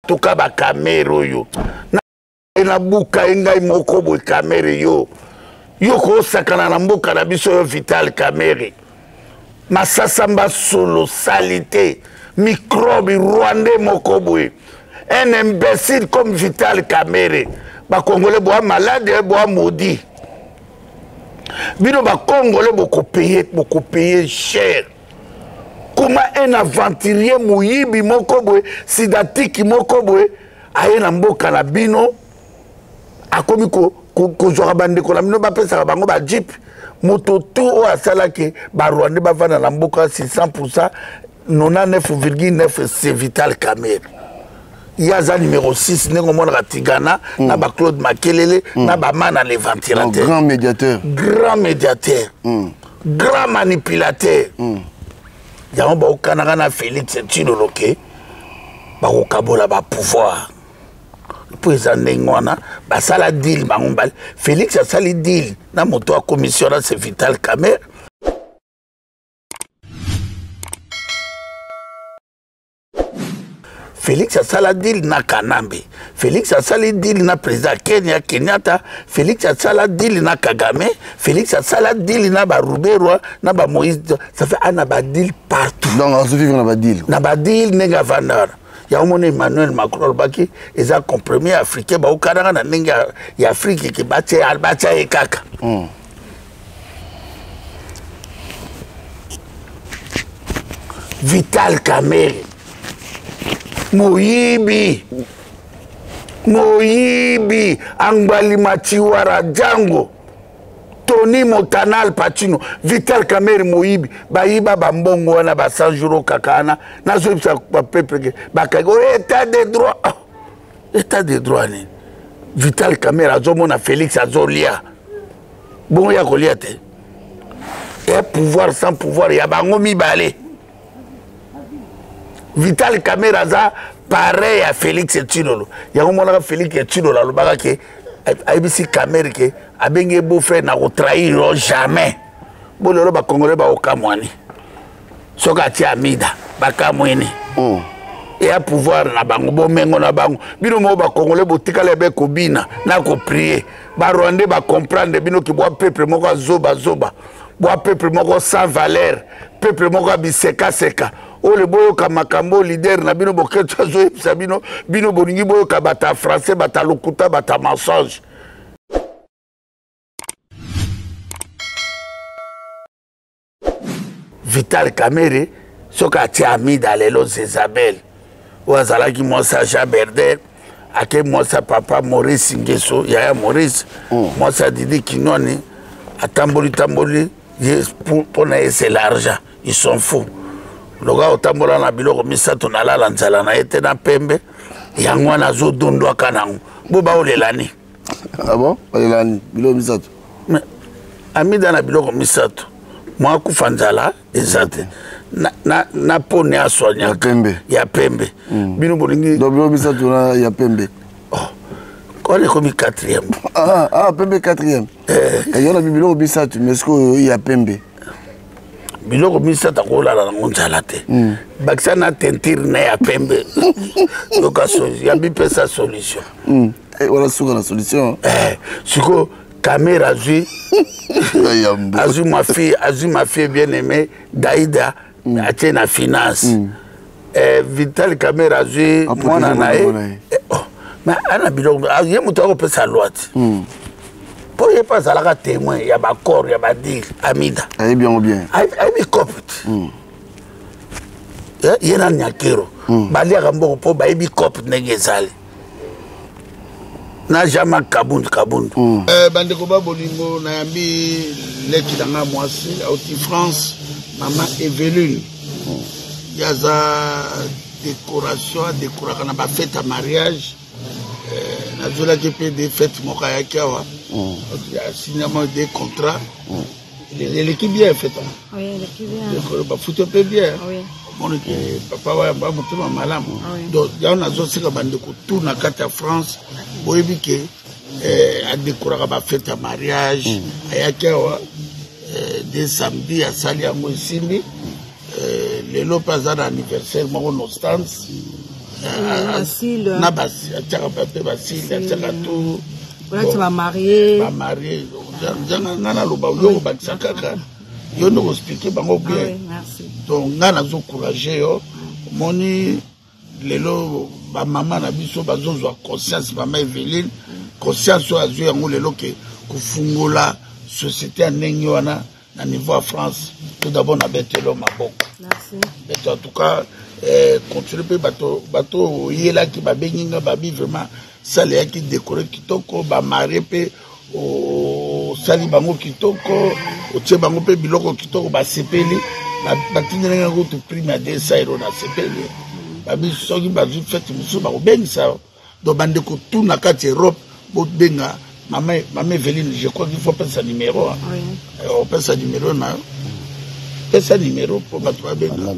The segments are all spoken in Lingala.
toka ba kamera yo na buka engai moko bo kamera yo ko sakana na mboka na biso yo Vital Kamerhe masasamba solo salité microbe rwandais moko boy un imbécile comme Vital Kamerhe ba congolais boa malade boa maudit bino ba congolais beaucoup payer cher. Comment un aventurier moyibi moko boy sidatiki moko boy aye na mboka na bino akomi ko zora bande ko na bino ba pesa bango ba jeep moto tout o asala ke ba Rwanda ba vana na mboka 600% 99,9 c'est Vital Kamerhe. Yaza numéro 6 nengo mona Ratigana na ba Claude Makelele na ba mana les ventilateurs. Grand médiateur. Grand médiateur. Grand manipulateur. Y'a ba okanaka na Félix Tshiloloke ba okabola ba pouvoir. Pour les andengwana ba sala deal bango mbali. Félix a sali deal na moto a commission na c'est Vital Kamerhe. Félix a sala deal na Kanambe. Félix a sala deal na président Kenya Kenyatta. Félix a sala deal na Kagame. Félix a sala deal na Barouberwa, na ba Moïse. Ça fait un ba deal partout. Donc on se vit na ba deal. Na ba deal nega vandar. Ya mon Emmanuel Macron baki ils ont compromis africain ba okana na ninga ya Afrique ki batie albatia e kaka. Vital Kamerhe Moyibi Angbali Machiwara Django Tony Montanal Pacino Vital Kamerhe Moyibi bayiba bambongo wana ba 100 jours kakana nazo bisa ba peuple bakago état de droit ni Vital Kamerhe azomona Félix azolia bon ya kolia te et pouvoir sans pouvoir ya bango mibale. Vital Kamerhe aza pareil à Félix Tshilolo. Il y a un moment où Félix Tshilolo a dit que ABC Kamerhe que a bien beau frère n'a pas trahi jamais. Bon le ba Congolais ba okamwani. Soka ti amida ba kamwini. Et à pouvoir na bango bo mengo na bango. Bino mo ba Congolais botika lebe ko bina na ko prier. Ba Rwandais ba comprendre bino ki boa peuple moko zoba. Boa peuple moko sans valeur. Peuple moko biseka seka. O le boyo ka makambo leader na bino boketo zo sabino bino boningi boyo ka bata français bata lokuta bata mensonge. Vital Kamerhe soka ti amida lelo Isabelle o azala ki mosa Jaberder ake mosa papa Maurice Ngeso ya Maurice mosa Didi Kinoni atamboli pour na c'est l'argent ils sont fous. Le gars otambola na biloko misato na lala nzala na ete na pembe yango na zo dondo kanango bo ba olelani. Ah bon olelani biloko misato amida na biloko misato mwa kufa nzala ezate na pone asonya ya pembe bino bolingi do biloko misato na ya pembe on est comme 4e pembe 4e et yona biloko misato mais ce ya pembe biloko misata kolala na ngonzala te bakisa na tentire na ya pembe lokaso ya bipesa solution wala suka na solution siko Kamerhe azui ma fille bien aimée Daïda atie na finance Vital Kamerhe azui mwana na ye mais ana biloko ye moto akopesa loi te pour y passer à la témoin, il y a un corps, il y a un deal, amida. Aïe bien. Aïe copte. Il y a un nyakero. Bali a rambo pour baby copte negezali. Na jamais kabund. Bande koba bolingo na yambi leki danga mwasi auti France maman Eveline. Il y a décoration na ba fête à mariage. Nazola qui paie des fêtes Mokayakawa. Il y a signé des contrats. L'équipe bien fait. Oui, l'équipe bien. Donc, foot peu bien. Oui. Mon papa va monter ma malam. Donc, il y a un azot qui va tout na carte à France. Boyebi que a décorer ma fête à mariage. Ayakawa des samedi à Salia Moisimi. Le Lopazan anniversaire mon nostance. Basile. Na Basile, atiaka pape Basile, atiaka tout. Voilà, tu vas marier. Ba marier. Ngana loba yo bakisa kaka. Yo no expliquer bango bien. Merci. Donc ngana zo encourager yo. Moni lelo ba maman na biso bazozwa conscience maman Evelyne. Conscience o azu yango lelo ke kufungola société en wana na niveau à France. Tout d'abord na betelo maboko. Merci. En tout cas continuer bato yela ki babenginga babi vraiment ça les qui décorer kitoko ba marié pe au sali bango kitoko au tie bango pe biloko kitoko ba sepeli ba tinga ngo to prime à 200 € na sepeli babi soki bazu fête musu ba bengi ça do bande ko tout na kati Europe bo benga maman Evelyne je crois qu'il faut passer sa numéro Oui. On passe sa numéro na pesa numéro pour bato ba benga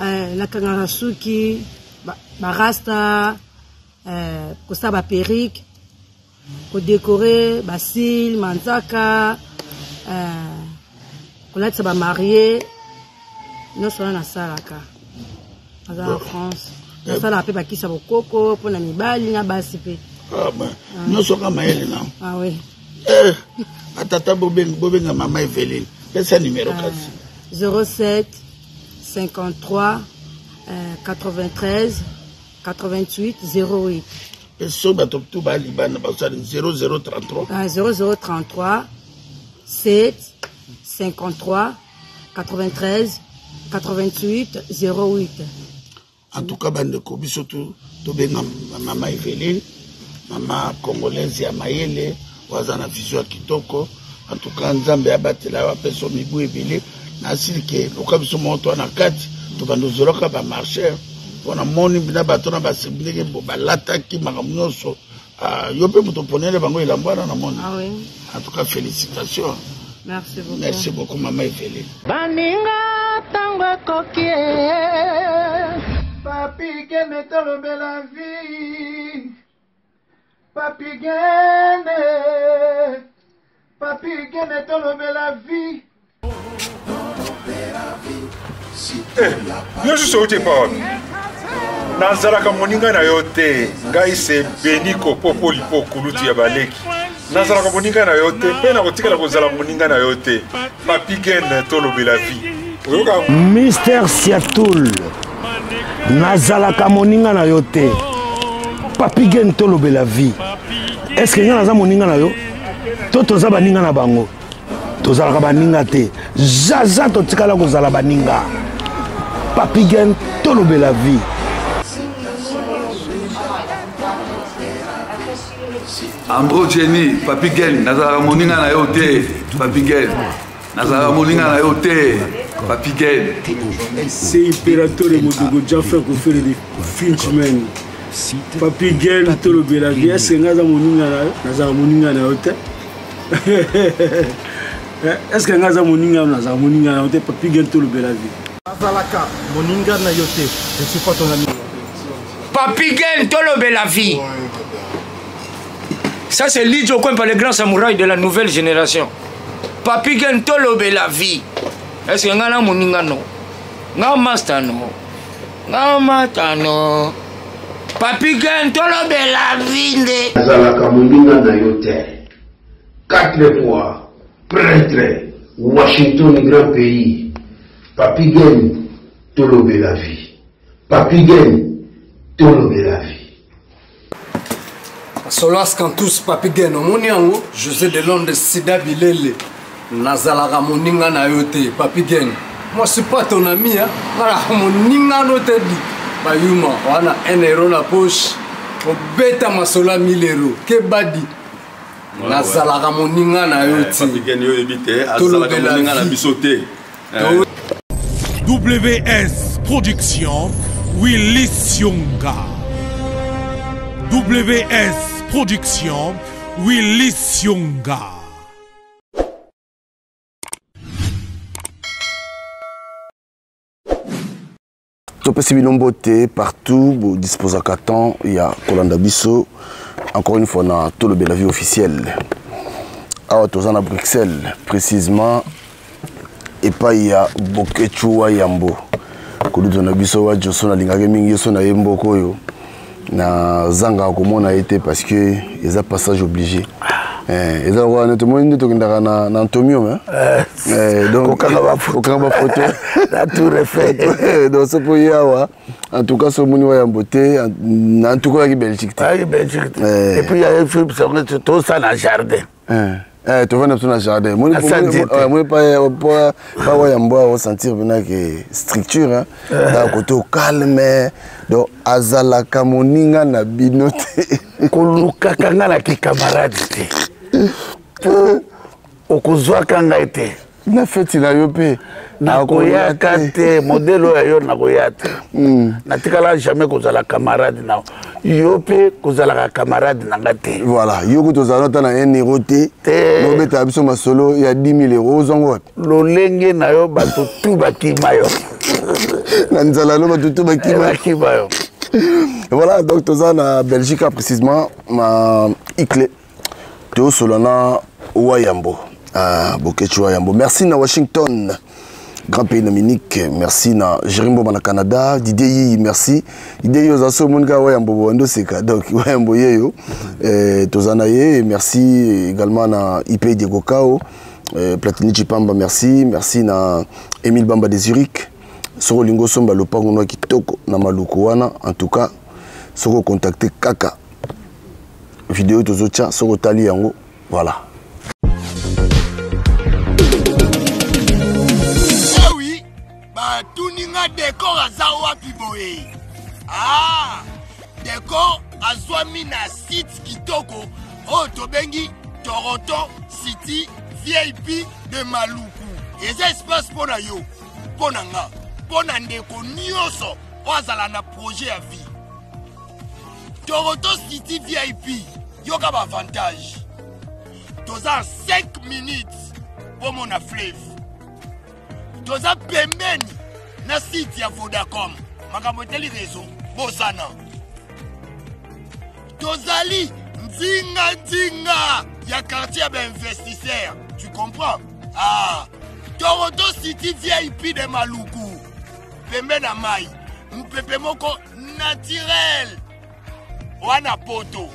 La Kangarasuki barasta kosa ba perruque ko décorer Basile Manzaka kolatsa ba marié non solo na salaka en France na sala pe ba kisa bokoko pona mibali na basi pe non soka maele na oui atata bobenga maman Evelyne pesa numéro kasi 07 53 93 88 08. Et sur le top tout bas, 0033. 0033 7 53 93 88 08. En tout cas, bande ko biso tout benga maman Evelyne, maman congolaise ya mayele, wazana vision kitoko. En tout cas, nzambe abatela wa peso mibu ebele. Na silike lokabiso moto na kati to bandozoloka ba marcher pona moni bina bato na basebindeke balata ki makamnyoso yo pe moto ponele bango elambwana na moni. Ah oui. En tout cas félicitations. Merci beaucoup. Merci beaucoup maman Evelyne. Baninga tango kokie papi gene tolo bela vie papi gene tolo bela vie. Yo suis sauté par Nazaraka moninga na yote ngai se beniko popo lipo kulutu ya baleki Nazaraka moninga na yote pe na kotika la kozala moninga na yote Papi Gen tolo bela vie Mister Siatoul Nazaraka moninga na yote Papi Gen tolo bela vie. Est-ce que naza moninga na yo toto za baninga na bango tozalaka baninga te jaza totikala kozala baninga Papi Gen tolobela vie. Ambro Jenny, Papi Gen, nazala moninga na yo te, Papi Gen. Nazala moninga na yo te, Papi Gen. C'est impérateur de Modogo Jaffa qui fait des Finchman. Papi Gen tolobela vie, c'est nazala moninga na yo te. Est-ce que naza moninga na yote Papi Gen tolobela vie? Nazalaka moninga na yote, je suis pas ton ami. Papi Gen tolobela vie. Ça c'est Lidjo Kwempa, le grand samouraï de la nouvelle génération. Papi Gen tolobela vie. Est-ce que ngana moninga no? Nga master no. Nga mata no. Papi Gen tolobela vie. Nazalaka moninga na yote. 4 fois prêtre, Washington, grand pays. Papi Gen tolobela vie. Papi Gen tolobela vie. Solas Kantous Papi Gen omoniango José de Londres Sida Bilele Nazalaka moninga na yote Papi Gen. Moi je suis pas ton ami hein. Voilà moninga no te di. Bayuma wana 1 euro na poche. Obeta masola 1000 euros. Ke badi. Nazalaka moninga na yote. Papi Gen yo ebite azalaka moninga na bisote. WS Production Willy Sionga. WS Production Willy Sionga. Topesi binombote partout, vous disposez à temps, il y a Kolanda Bisso, encore une fois, on a tout le bel avis officiel. À Bruxelles, précisément, et pas il y a Bokechua Yambo. Kolanda Bisso, Johnson, Lingageming, Yoson, Yembo, Koyo. na zanga comment on a été parce que ils a passage obligé ils ont honnêtement nous tokendaka na Antomium donc aucun photo la tour est fait donc ce pour yawa en tout cas ce moni wa yamboté en tout cas Belgique et puis il y a un film sur tout ça dans jardin tu vas dans le jardin moi pas wa sentir bien que structure hein dans côté calme donc azalaka moninga na binote koluka kanga na ki camarade te okozwa kanga ete na feti na yo pe na koyaka te modelo ya yo na koyate natikala jamais kozala camarade na yo pe kozala camarade na ngate voilà yo ko tozala ta na un euro te no beta biso masolo ya 10 000 euros zongo lolenge na yo bato tu bakima yo na nzala no bato tu bakima yo. Voilà, donc toza na Belgique précisément ma Ikle to solana Wayambo Bokechu Wayambo. Merci na Washington, grand pays Dominique. Merci na Jerimbo na Canada, Didier merci. Didier yo za so monga Wayambo bondo seka donc Wayambo yeyo toza na ye. Merci également na IP Diego Kao, Platini Chipamba merci na Emile Bamba de Zurich. Soko lingo somba lopango no kitoko na maluku wana en tout cas soko contacter kaka vidéo tozocha soko tali yango voilà. Ah oui, bah tuninga décor azawa piboé. Ah, décor azwami na site kitoko o tobengi Toronto City VIP de Maluku. Et ça espace pour na yo, pour nga. Pona ndeko nyonso ozala na projet ya vie. Toronto City VIP yoka ba avantage. Toza 5 minutes pour mon fleuve. Toza pembeni na site ya Vodacom. Makambo teli réseau bosana. Tozali nzinga ya quartier ba investisseur. Tu comprends? Ah, Toronto City VIP de Maluku. Pembe na mai, mpepe moko naturel. Wana poto,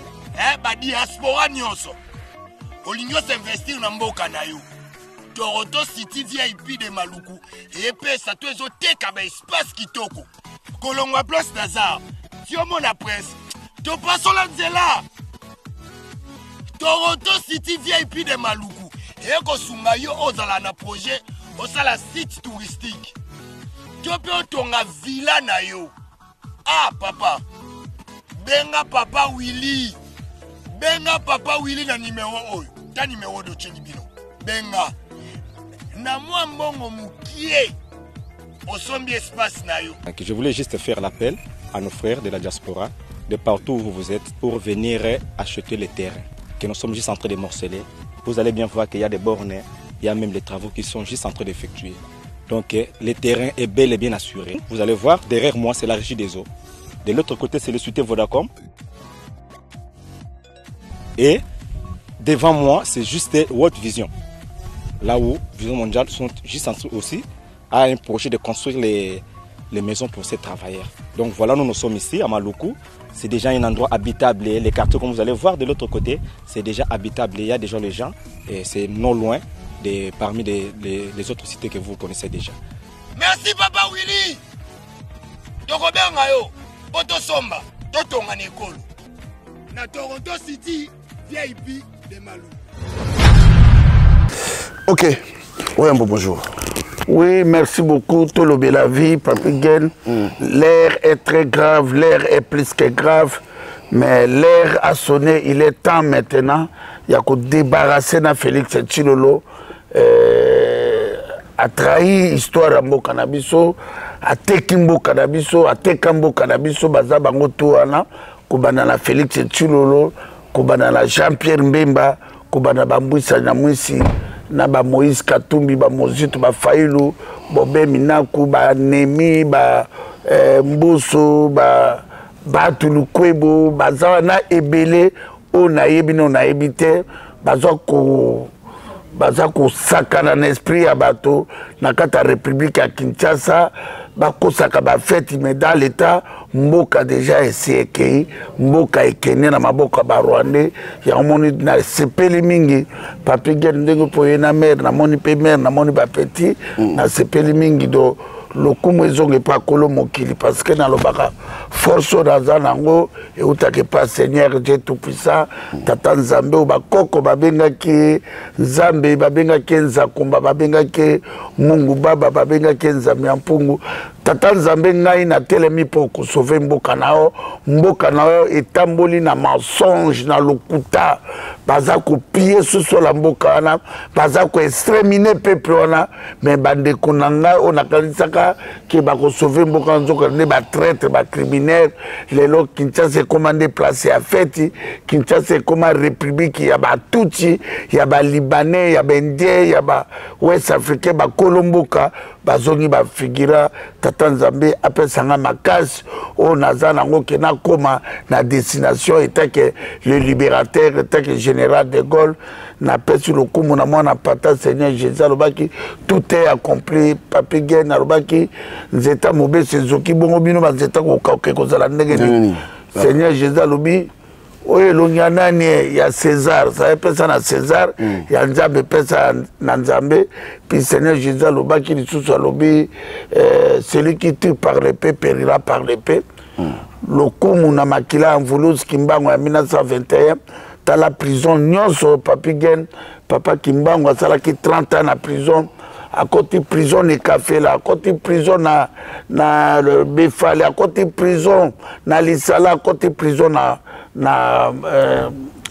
ba diaspora nyonso. Olingo s'investir na mboka na yo. Toronto City VIP de Maluku. Et pe sa to ezo teka ba espace kitoko. Kolongwa place Nazar. Tiomo na presse. To paso la nzela. Toronto City VIP de Maluku. Et ko sunga yo ozala na projet osala site touristique. Tu peux tonga villa na yo. Ah papa. Benga papa Willy. Benga papa Willy na numéro oyo. Ta numéro do chenibino. Benga. Na moi mbongo mukie. Osombi espace na yo. Je voulais juste faire l'appel à nos frères de la diaspora, de partout où vous êtes, pour venir acheter les terrains. Que nous sommes juste en train de morceler. Vous allez bien voir qu'il y a des bornes, il y a même les travaux qui sont juste en train d'effectuer. Donc le terrain est bel et bien assuré. Vous allez voir, derrière moi, c'est la régie des eaux. De l'autre côté, c'est le société Vodacom. Et devant moi, c'est juste World Vision. Là où Vision Mondiale sont juste en train aussi à un projet de construire les maisons pour ces travailleurs. Donc voilà, nous sommes ici à Maluku. C'est déjà un endroit habitable. Les quartiers, comme vous allez voir de l'autre côté, c'est déjà habitable. Il y a déjà les gens et c'est non loin. Parmi les autres cités que vous connaissez déjà. Merci Papa Willy. Tokobert ngayo, Poto Somba, Totonga Nekolo. Na Toronto City, VIP de Malou. Ok, Wayambo, bonjour. Oui, merci beaucoup. Tolo Belavi, Papi Gen. L'air est très grave, l'air est plus que grave. Mais l'air a sonné, il est temps maintenant. Il y a qu'à débarrasser na Félix Tshilolo. A trahi histoire ambo cannabis, a tekimbo cannabis, a tekambo cannabis, baza bango tuana, kubana na Félix Tshilolo, kubana na Jean-Pierre Mbemba, kubana bambwisa na mwisi, na ba Moïse Katumbi, ba Mozito, ba Failu, Bobe Minaku, ba Nemi, ba Mboso, ba Batulukwebo, baza na ebele, o na yebi no na ebite, baza ko baza kosakana na esprit ya bato na kati ya république ya Kinshasa bakosaka bafeti mais dans l'état mboka déjà esi ekei mboka ekene na maboko ya barwandais yango moni na sepeli mingi Papi Gen ndenge po ye na mare namoni mpe mare namoni bapeti na sepeli mingi do lokumu ezonge pa kolo mokili parce que nalobaka force naza nango eutaki pa Seigneur Dieu tout puissant tata nzambe oyo bakoko babengaki nzambe babengaki nzakumba babengaki mungu baba babengaki nzambe ya mpungu tata nzambe ngai natelemi mpo kosauve mboka na yo etamboli na mensonge na lokuta baza kopie susu la mboka wana baza koextermine peuple wana mais bandeko na ngai oyo nakanisaka ke bakosauve mboka nzoka nde batraître bacriminaire lelo Kinshasa ekoma nde place ya feti Kinshasa ekoma république ya batuti ya balibanais ya baindien ya bawest africain bakolo mboka bazongi bafigura tata nzambe apesanga makasi oyo naza nango ke nakoma na destination etake le libérateur etake général de Gaulle napesi lokumu na mwana pata Seigneur Jésus alobaki tout est accompli Papi Gen alobaki nzeta mobesi ezoki bongo bino banzeta kokaoke kozala ndenge nini Seigneur Jésus alobi oyo elongi ya nani ya César ça epesa na César ya nzambe epesa na nzambe puis Seigneur Jésus alobaki lisusu alobi celui qui tue par l'épée périra par l'épée lokumu na makila ya mvuluzi Kimbangu ya 1921 ta la prison nyonso Papi Gen papa Kimbangu asalaki 30 ans na prison à côté prison de café là, à côté prison na le Befale, à côté prison na Lisala, à côté prison na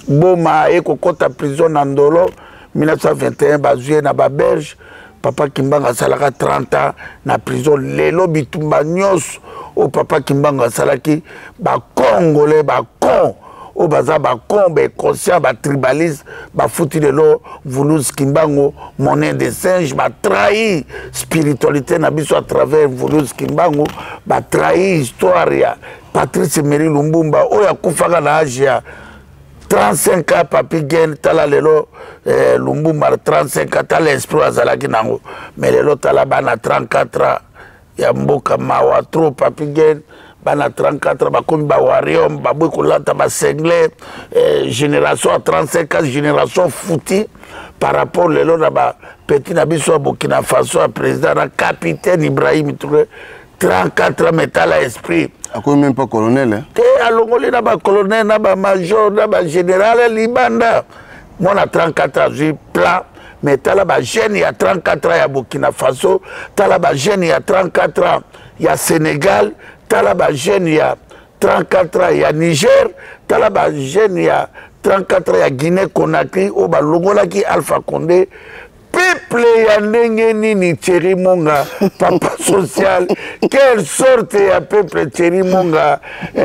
Boma et kokota prison na Ndolo 1921 bazué na Baberge papa Kimbangu asalaka 30 ans na prison lelo bitumba nyos au papa Kimbangu asalaki ba congolais ba con au baza ba con ba conscient ba tribaliste ba fouti de l'eau Voulouz Kimbangu monnaie de singe ba trahi spiritualité na biso à travers Voulouz Kimbangu ba trahi histoire ya Patrice Emery Lumbumba oya kufaka na âge ya 35 ans Papi Gen tala lelo Lumbumba 35 ans tala esprit azalaki nango mais lelo tala bana 34 ans ya mboka mawa trop Papi Gen bana 34 bakomi ba warium babwe kolata ba sengle génération à 35 ans génération fouti par rapport lelo na ba petit na biso Burkina Faso à président na capitaine Ibrahim Touré 34 ans métal à esprit akomi même pas colonel hein te alongoli na ba colonel na ba major na ba général libanda mona 34 ans j'ai plan mais tala ba jeune ya 34 ans ya Burkina Faso tala ba jeune ya 34 ans ya Sénégal tala ba jeune ya 34 ans ya Niger tala ba jeune ya 34 ans ya Guinée Conakry o ba longolaki Alpha Condé peuple ya ndenge nini Thierry Monga papa social quelle sorte ya peuple Thierry Monga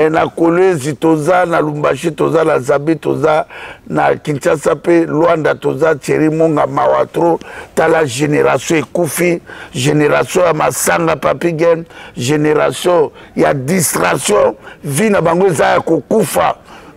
na Kolwezi toza na Lumbashi toza na Zabi toza na Kinshasa pe Luanda toza Thierry Monga mawatro tala génération ekufi génération ya masanga Papi Gen génération ya distraction vie na bango eza ya kokufa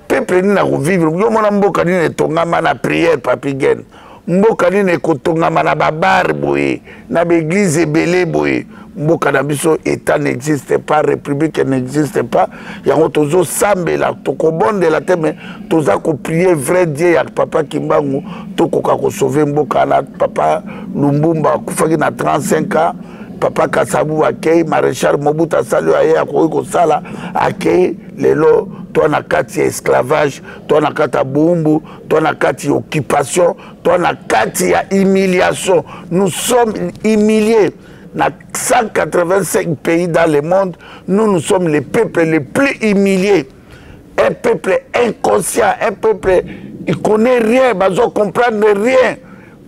peuple nini na kovivre yo mona mboka nini etongama na prière Papi Gen mboka nini ekotongama na babar boye na baeglise ebele boye mboka na biso état n'existe pas république n'existe pas yango tozosambela tokobondela te me toza koprier vrai Dieu ya papa Kimbangu tokoka kosauve mboka na papa Lumbumba akufaki na 35 ans papa Kasabu akei maréchal Mobutu asali aye akoki kosala akei lelo toi na kati ya esclavage toi na kati ya boumbu toi na kati ya occupation toi na kati ya humiliation nous sommes humiliés dans 185 pays dans le monde nous sommes les peuples les plus humiliés un peuple inconscient un peuple il connaît rien bazo comprendre rien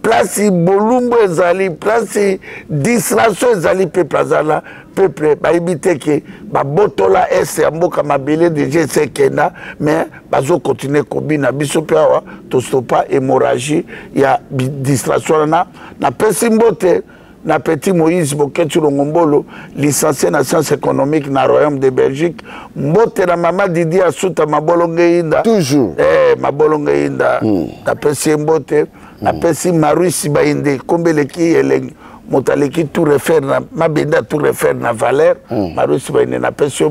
place bolumbo ezali place distraction ezali peuple azala peuple baibite ke babotola ese ya mboka mabele déjà sekenda mais bazo continuer kobina biso pe awa to stopa hémorragie ya distraction na pesi mbote na petit Moïse Boketu Longombolo licencié na sciences économiques na Royaume de Belgique mbote na mama Didi Asuta mabolonge inda toujours mabolonge inda na pesi mbote napesi Marusi Bainde kombeleki eleng motaleki tout refaire na mabenda tout refaire na valeur Marusi Bainde napesi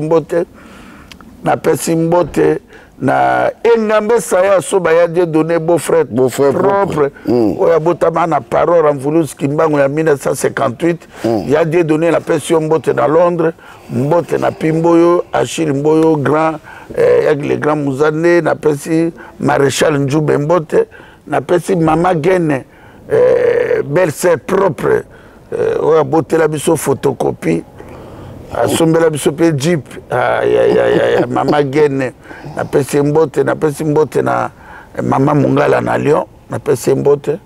mbote na engambe saya so baya Dieu donné beau frère propre oya botama na parole en Voulous Kimbango ya 1958 ya Dieu donné la pension mbote na Londres mbote na Pimboyo Achille Mboyo grand avec les grands Mouzane na pesi maréchal Njube mbote na pesi mama Gene belle sœur propre oya botela biso photocopie asombela biso pe jeep mama Gene na pesi mbote na mama Mungala na Lyon na pesi mbote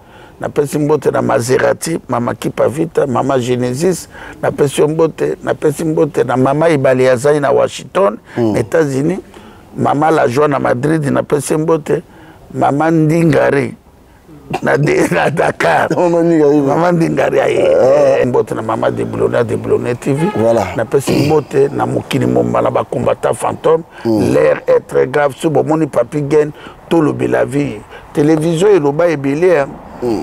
na Maserati mama Kipavita mama Genesis na pesi mbote na mama Ibali Azai na Washington États-Unis mama La Joie na Madrid na pesi mbote mama Ndingari na Dakar mama Ndingari mbote na mama de Boulonné TV na pesi mbote na mokili momba na ba combattant fantôme l'air est très grave sur bomoni Papi Gen tolobela vie télévision eloba ebele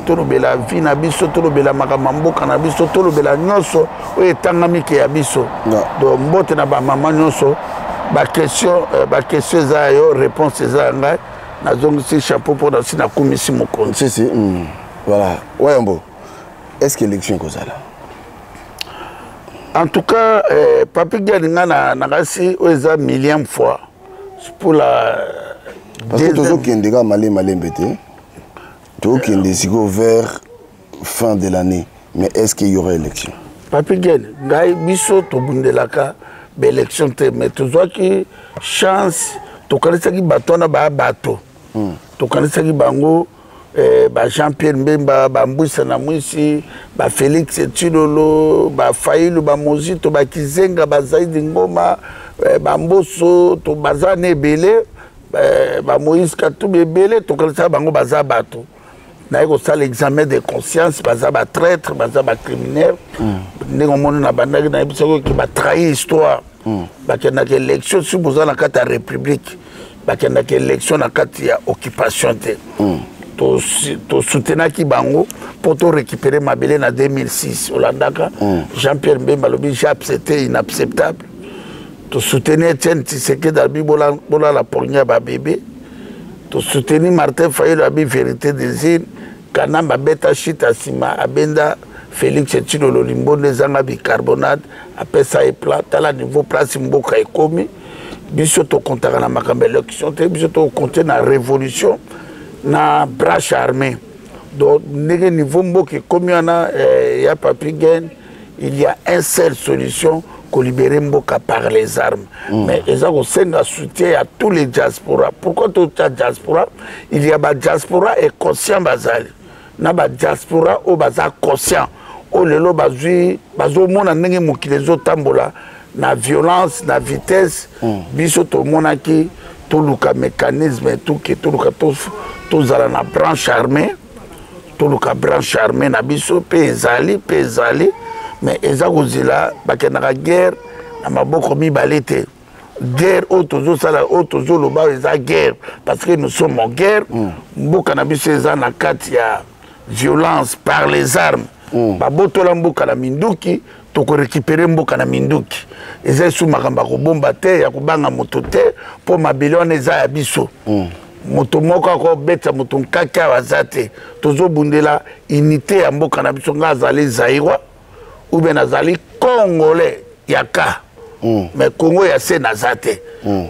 tolobela vie na biso tolobela makambo mboka na biso tolobela nyonso oyo etangami ke ya biso donc mbote na ba mama nyonso ba question eza yo réponse eza ngai nazongisi chapeau pour danser na komisi mokonzi si voilà Wayambo est-ce que élection kozala en tout cas Papi Gen nga na kasi oza millième fois pour la parce que toujours kende ga malembe te to kende siko vers fin de l'année mais est-ce qu'il y aura élection Papi Gen ngai biso to bundelaka ba élection te mais toujours qui chance to kanisaki batona ba bato to kanisaki bango ba Jean-Pierre Mbemba ba Mbwisa na Mwisi ba Félix Tshilolo ba Failu ba Mozito ba Kizenga ba Zaidi Ngoma ba Mboso to bazane ebele ba Moïse Katumbi ebele to kanisaki bango baza bato na eko sala examen de conscience baza ba traître baza ba criminel ndenge moni na bandaki na biso ki ba trahir histoire bakendaki élection si boza na kati ya république bakendaki élection na kati ya occupation te to soutenaki bango pour to récupérer mabele na 2006 olandaka Jean-Pierre Mbemba lobi JAP c'était inacceptable to soutenir Etienne Tshisekedi abi bola la pornia ba bébé to soutenir Martin Fayulu abi vérité des îles Kanamba beta chita sima abenda Félix Tshilolo Limbonde zanga bicarbonate apesa e plat tala niveau place mboka ekomi biso to kontaka na makambo élection te biso to compter na révolution na branche armée donc ndenge niveau mboka ekomi wana ya Papi Gen il y a une seule solution ko libérer mboka par les armes mais eza ko senga soutien à tous les diaspora pourquoi tout ta diaspora il y a ba diaspora et conscient bazali na ba diaspora o baza conscient o lelo bazui bazomona ndenge mokili ezotambola na violence na vitesse biso tomonaki toluka mécanisme tout que toluka tozala na branche armée toluka branche armée na biso pe ezali mais eza kozela bakendaka guerre na maboko mibale te guerre oyo tozosala oyo tozoloba eza guerre parce que nous sommes en guerre mboka na biso eza na kati ya violence par les armes babotola mboka na minduki toko récupérer mboka na minduki eza sous makambo kobomba te ya kobanga moto te po mabele wana eza ya biso moto moko akobeta moto nkaka aza te tozobundela unité ya mboka na biso nga azali zairwa ou bien azali congolais yaka mais Congo ya se naza te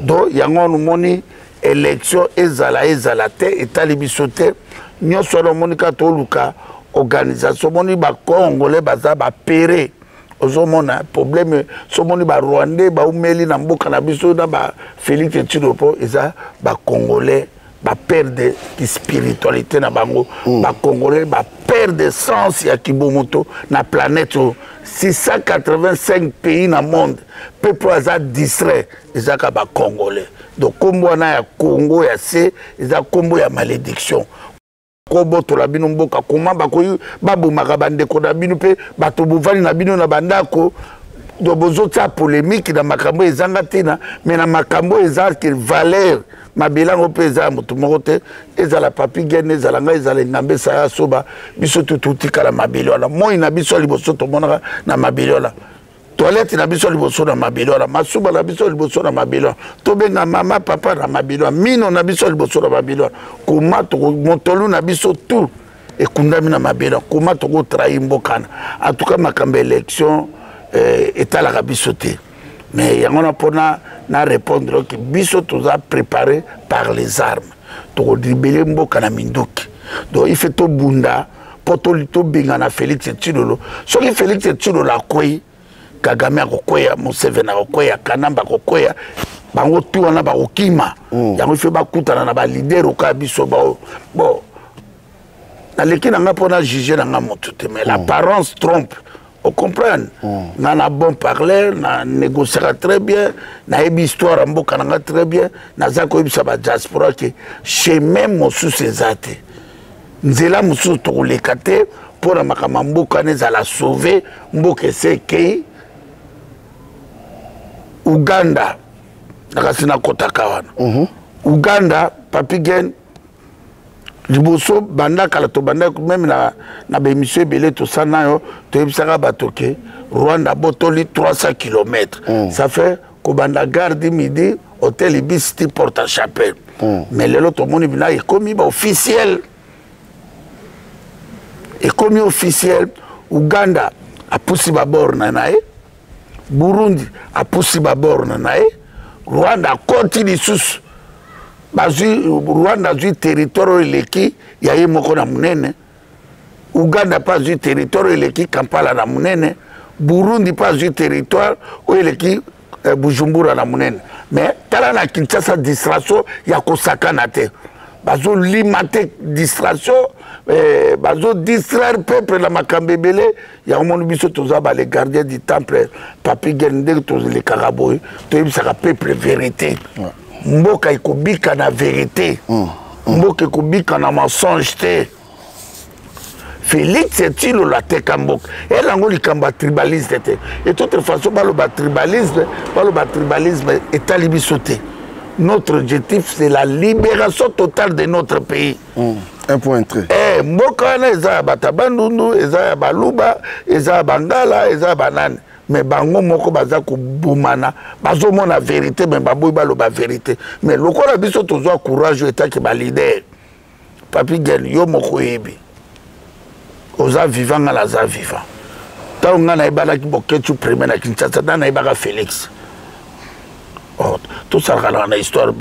donc yango nomoni élection ezala te etali biso te nyonso nomoni ka toluka organisation moni ba congolais baza ba péré ozomona problème somoni ba rwandais ba umeli na mboka na biso na ba Félix Tshilolo eza ba congolais ba perdre de spiritualité na bango ba congolais ba perdre sens ya kibomoto na planète 685 pays na monde peuple aza distrait eza ka ba congolais donc kombo na ya Congo ya se eza kombo ya malédiction kobo to la bino mboka koma bakoyi babomaka bandeko na bino pe bato bovali na bino na bandako do bozota polémique na makambo ezanga tina mais na makambo eza que valeur mabelango mpe eza ya moto moko te ezala papi gene ezala ngai ezala engambe saya soba biso tutikala mabele wana moi na biso liboso tomonaka na mabele wana toilette na biso liboso na mabele wana masuba na biso liboso na mabele wana tobenga mama papa na mabele wana mino na biso liboso na mabele wana koma motolu na biso tout ekundami na mabele wana koma tokotrahi mbokana en tout cas makambo élection etalaka biso te mais yango na mpona na répondre que biso toza préparé par les armes tokodribele mboka na mindoki donc il fait tobunda mpo tobenga na Félix Tshilolo soki Félix Tshilolo akwei Kagame akokweya Museveni akokweya Kanamba akokweya bango tu wana bakokima yango ife bakutana na balider oka biso bon naleki nanga mpona juge nanga motu te mais l'apparence trompe. On comprend. Nana bon parler, na négociera très bien, na ebi histoire en boka nanga très bien, na zako ebi saba diaspora que chez même mosu sezate. Nzela mosu to lekate pour na makamamboka neza la sauver, mboka seke Uganda. Nakasina kotaka wana. Uganda papi gen liboso banda kala to banda même na bémission belé tout ça na to ebisaka batoke Rwanda botoli 300 km ça fait ko banda garde midi hôtel Ibis porte à chapelle mais lelo to moni bina e komi ba officiel e komi officiel Uganda a poussé ba borna nae Burundi a poussé ba borna nae Rwanda continue sous Rwanda a territoire eleki yaye moko na munene Uganda pas du territoire eleki Kampala na munene Burundi pas du territoire eleki Bujumbura na munene mais tala na Kinshasa distraction ya kosakana te bazo limate distraction bazo distraire peuple na makambebele ya monu biso toza ba les gardiens du temple papi gende toza les karaboy to yebisaka peuple vérité mboka ikobika na vérité mboka ikobika na mensonge te Félix Tshilolo la teka mboka elango likamba tribalisme te et toute façon baloba tribalisme etali biso te notre objectif c'est la libération totale de notre pays un point très mboka wana eza ya batabandundu eza ya baluba eza ya bangala eza ya banane mais bango moko baza kobumana bazomona vérité mais baboyi baloba vérité mais lokola biso tozwa courage etaki balider papi gen yo moko yebi oza vivant nga naza vivant ntango nga nayebalaki boketu premier na Kinshasa nda nayebaka Félix tosalaka na histoire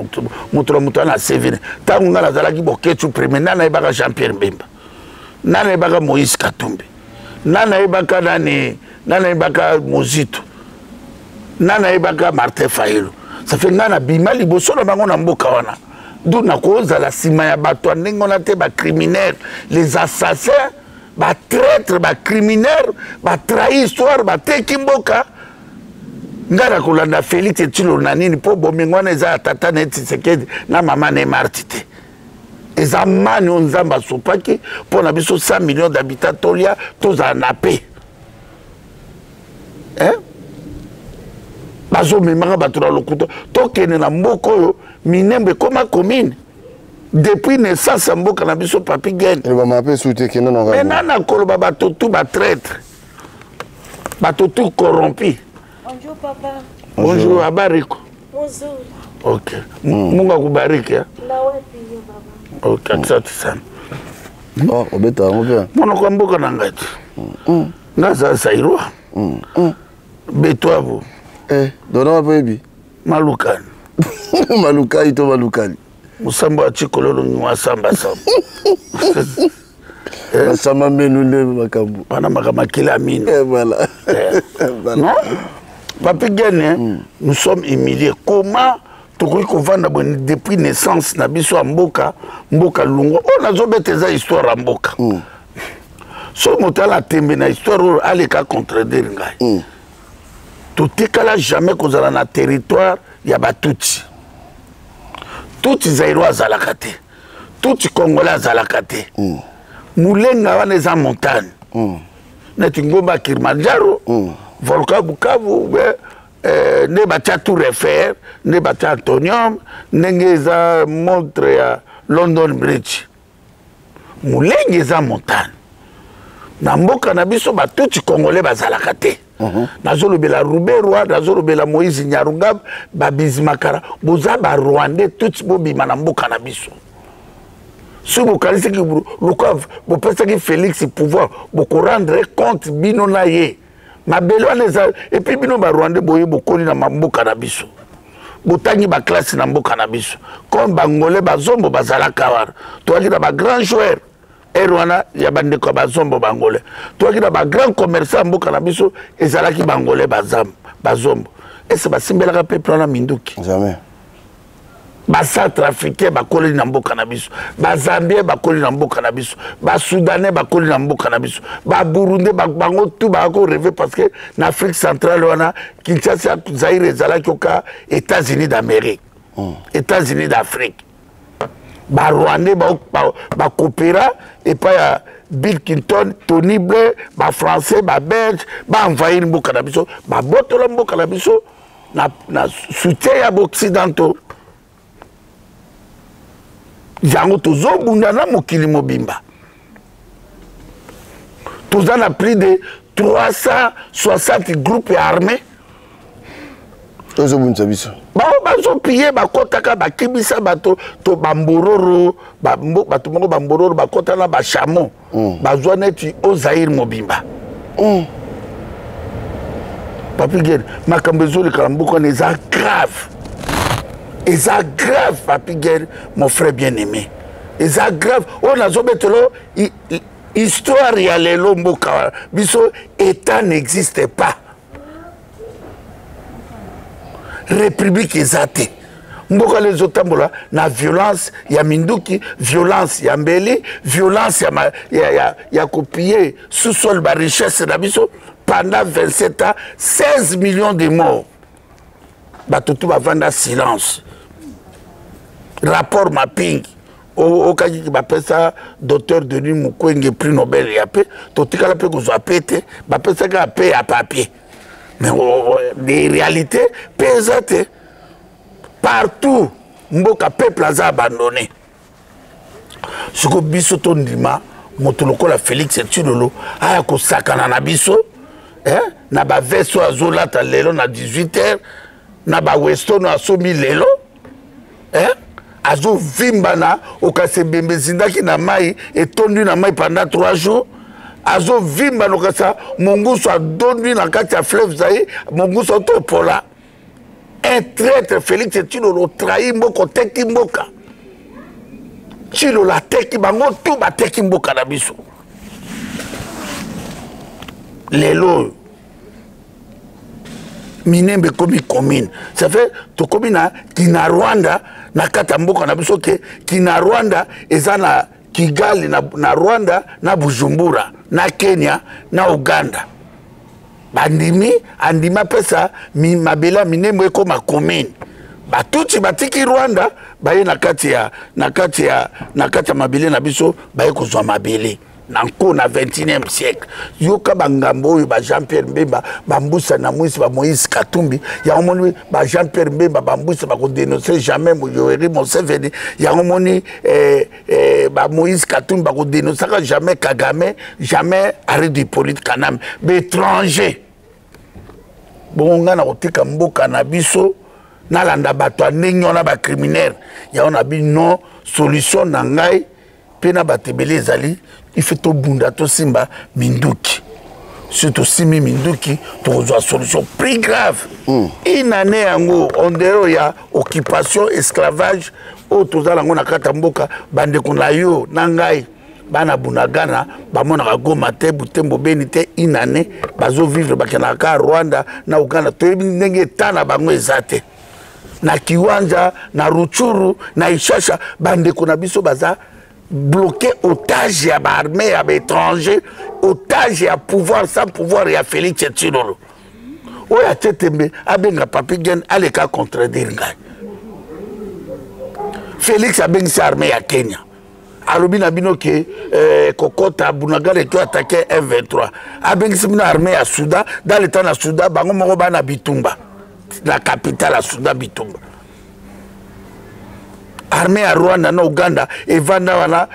moto na moto ana sevine ntango nga nazalaki boketu premier nda nayebaka Jean-Pierre Mbemba nda nayebaka Moïse Katumbi nda nayebaka nani nana ibaka Mozito nana ibaka Martin Fayulu ça fait nana bima liboso na bango na mboka wana d'où na koza la sima ya bato ndenge na te ba criminels les assassins ba traîtres ba criminels ba trahir histoire ba teki mboka ngara kolanda Félix Tshilolo na nini po bomengo na eza tata na Tshisekedi na mama na Martite eza mani onzamba sopaki po na biso 100 millions d'habitants tolia toza na paix bazo memanga bato na lokuta tokende na mboka oyo minembo ekoma commune depuis naissance ya mboka na biso papi gen mais nana koloba bato tu batraître bato tu corrompi. Bonjour papa. Bonjour abariko. Bonjour. Ok Mungu akubariki na wewe pia baba. Ok asante sana. Obeta ngopia mwana kwa mboka na ngati ngaza sairwa betwabo dona baby malukani malukani to malukani musamba chikololo ngwa samba samba sama menu le makambu pana makamakila mine voilà non papi gene nous sommes humiliés comment tokoki kovanda boni depuis naissance na biso ya mboka lungo o nazobeteza histoire ya mboka so moto ala tembe na histoire oyo aleka contredire ngai totikala jamais kozala na territoire ya batuti tuti zairo azalaka te tuti congolais azalaka te mulenga wana eza montagne neti ngomba Kilimanjaro volcan Bukavu ne batia tout refaire ne batia antonium ndenge eza montre ya London Bridge mulenge eza montagne na mboka na biso batuti congolais bazalaka te nazolobela Ruberwa nazolobela Moïse Nyarugab babizimakara boza ba Rwandais tuti bobima na mboka na biso si vous connaissez que vous pensez que Félix pouvoir beaucoup rendre compte bino na ye mabelo aneza et puis bino ba Rwandais boye bokoli na mboka na biso botangi ba classe na mboka na biso comme bangolais bazombo bazalaka wana toaki na ba grand joueur Erwana ya bandeko bazombo bangolais toaki na ba grand commerçant mboka na biso ezalaki bangolais bazombo ese basimbelaka peuple na minduki jamais Centre africain bakoli na mboka na biso Zambien bakoli na mboka na biso Soudanais bakoli na mboka na biso Burundi bango tout bako rêver parce que na Afrique centrale wana Kinshasa Zaire ezalaki oka États-Unis d'Amérique États-Unis d'Afrique Rwandais coopéra et pas Bill Clinton Tony Blair français belge envahir mboka na biso botola mboka na biso na soutien ya occidentaux Jango tozo bundana mokili mobimba. Toza na plus de 360 groupes armés. Tozo bundza biso. Bazo piller bakotaka bakibisa bato to bambororo bato moko bambororo bakota na bachamo. Bazwa neti o Zaire mobimba. Papi Guerre, makambo ezoli kalambuko neza grave. Et ça grave, Papi Guerre, mon frère bien-aimé. Et ça grave. On a zobetolo, histoire ya lelo mboka. Biso, État n'existe pas. République ezate. Mboka les otambola, na violence, ya Minduki, violence, ya Mbeli, violence, ya copier sous-sol ba richesse na biso. Pendant 27 ans, 16 millions de morts. Batutu ba vanda silence. Rapport mapping au cas qui m'appelle ça docteur Denis Mukwege prix Nobel y a peu tout cas la peu que vous appelez m'appelle ça à paix à papier mais les réalités pesate partout mboka peuple a abandonné ce que biso tondima motoloko la Félix Tshilolo aya ko sakana na biso na ba veso azolata lelo na 18h na ba Weston asomi lelo Azo vimbana okase bembe zindaki na mai etondu na mai pendant 3 jours. Azo vimbana okasa monguso adondu na kati ya fleuve Zaïre, monguso topola. Un traître Félix Tshilolo trahi mboko teki mboka. Tshilolo la teki bango tout ba teki mboka na biso. Lelo Minembe komi commune. Ça fait to komina kina Rwanda na kata mboka na biso ke kina Rwanda eza na Kigali na Rwanda na Bujumbura na Kenya na Uganda. Bandimi andima pesa mabela Minembe koma commune. Batuti batiki Rwanda baye na kati ya mabele na biso baye kozwa mabele. Nanko na 21e siècle yoka bangambo ba Jean-Pierre Mbemba bambusa na Moïse Katumbi ya omoni ba Jean-Pierre Mbemba bambusa ba ko dénoncer jamais Yoweri Museveni ya omoni ba Moïse Katumbi ba ko dénoncer jamais Kagame jamais Arrêt Hippolyte Kanam étranger bonga na kotika mboka na biso na landa bato ndenge na ba criminel ya on a bi non solution na ngai pena batebele ezali il fait tout bunda tout simba Minduki surtout simi Minduki pour une solution plus grave une année yango on dirait ya occupation esclavage au tozala ngo na kata mboka bande kuna yo nangai bana bunagana bamona Goma te Butembo Beni te une année bazo vivre bakenaka Rwanda na Uganda to ndenge tana bango ezate na Kiwanja na Ruchuru na Ishasha bande kuna biso baza bloqué otage à l'armée à l'étranger, otage à pouvoir sans pouvoir et à Félix Tshilolo. O ya tetembe abenga Papi Guerre aleka contredire ngai. Félix abengi armée à Kenya. Alobi na bino ke kokota Bunagana qui attaqué M23. Abengi bino armée à Soudan dans l'état na Soudan bango moko bana bitumba. la capitale à Soudan Bitumba. Armée à Rwanda na Uganda evanda wana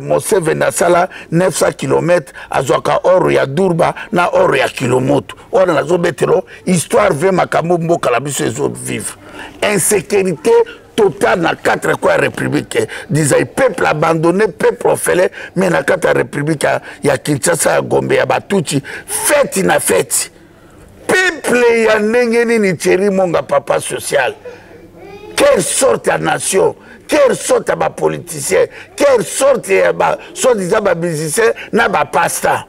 Museveni asala 900 km azwaka oro ya Durba na oro ya Kilomoto wana nazo betelo histoire ve makambo mboka la biso ezo vivre insécurité totale na 4 coins république disait peuple abandonné peuple orphelin mais na 4 république ya Kinshasa ya Gombe ya Batuchi fête na fête peuple ya ndenge nini Thierry Monga papa social. Quelle sorte de nation, quelle sorte de politicien, quelle sorte de musicien n'a pas pasta.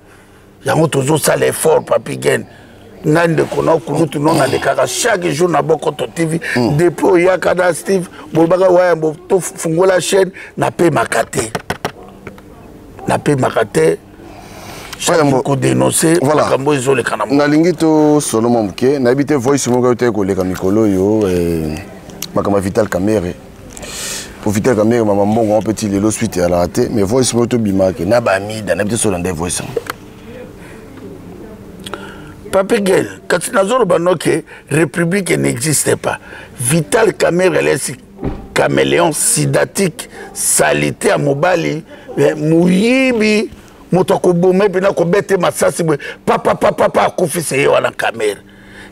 Il y a toujours ça l'effort, Papi Gen. Nande kono kunutu nona dekaka chaque jour na boko to TV depuis yakada Steve bolbaga waya to fungola chaîne na pe makate. Na pe makate. Ko dénoncer voilà. Kambo izole kana. Na lingito Solomon Mke, na habité voice mo te ko leka mikolo yo Makama Vital Kamere. Pour Vital Kamere, maman bon un petit lelo suite à la raté, mais voice moto bimake na ba mi dans n'habite sur des voice. Papi Gel, quand nazoro banoke république n'existait pas. Vital Kamere elle est caméléon sidatique salité à mobali muyibi motoko bomé pena ko bete masasi papa kufise wana Kamere.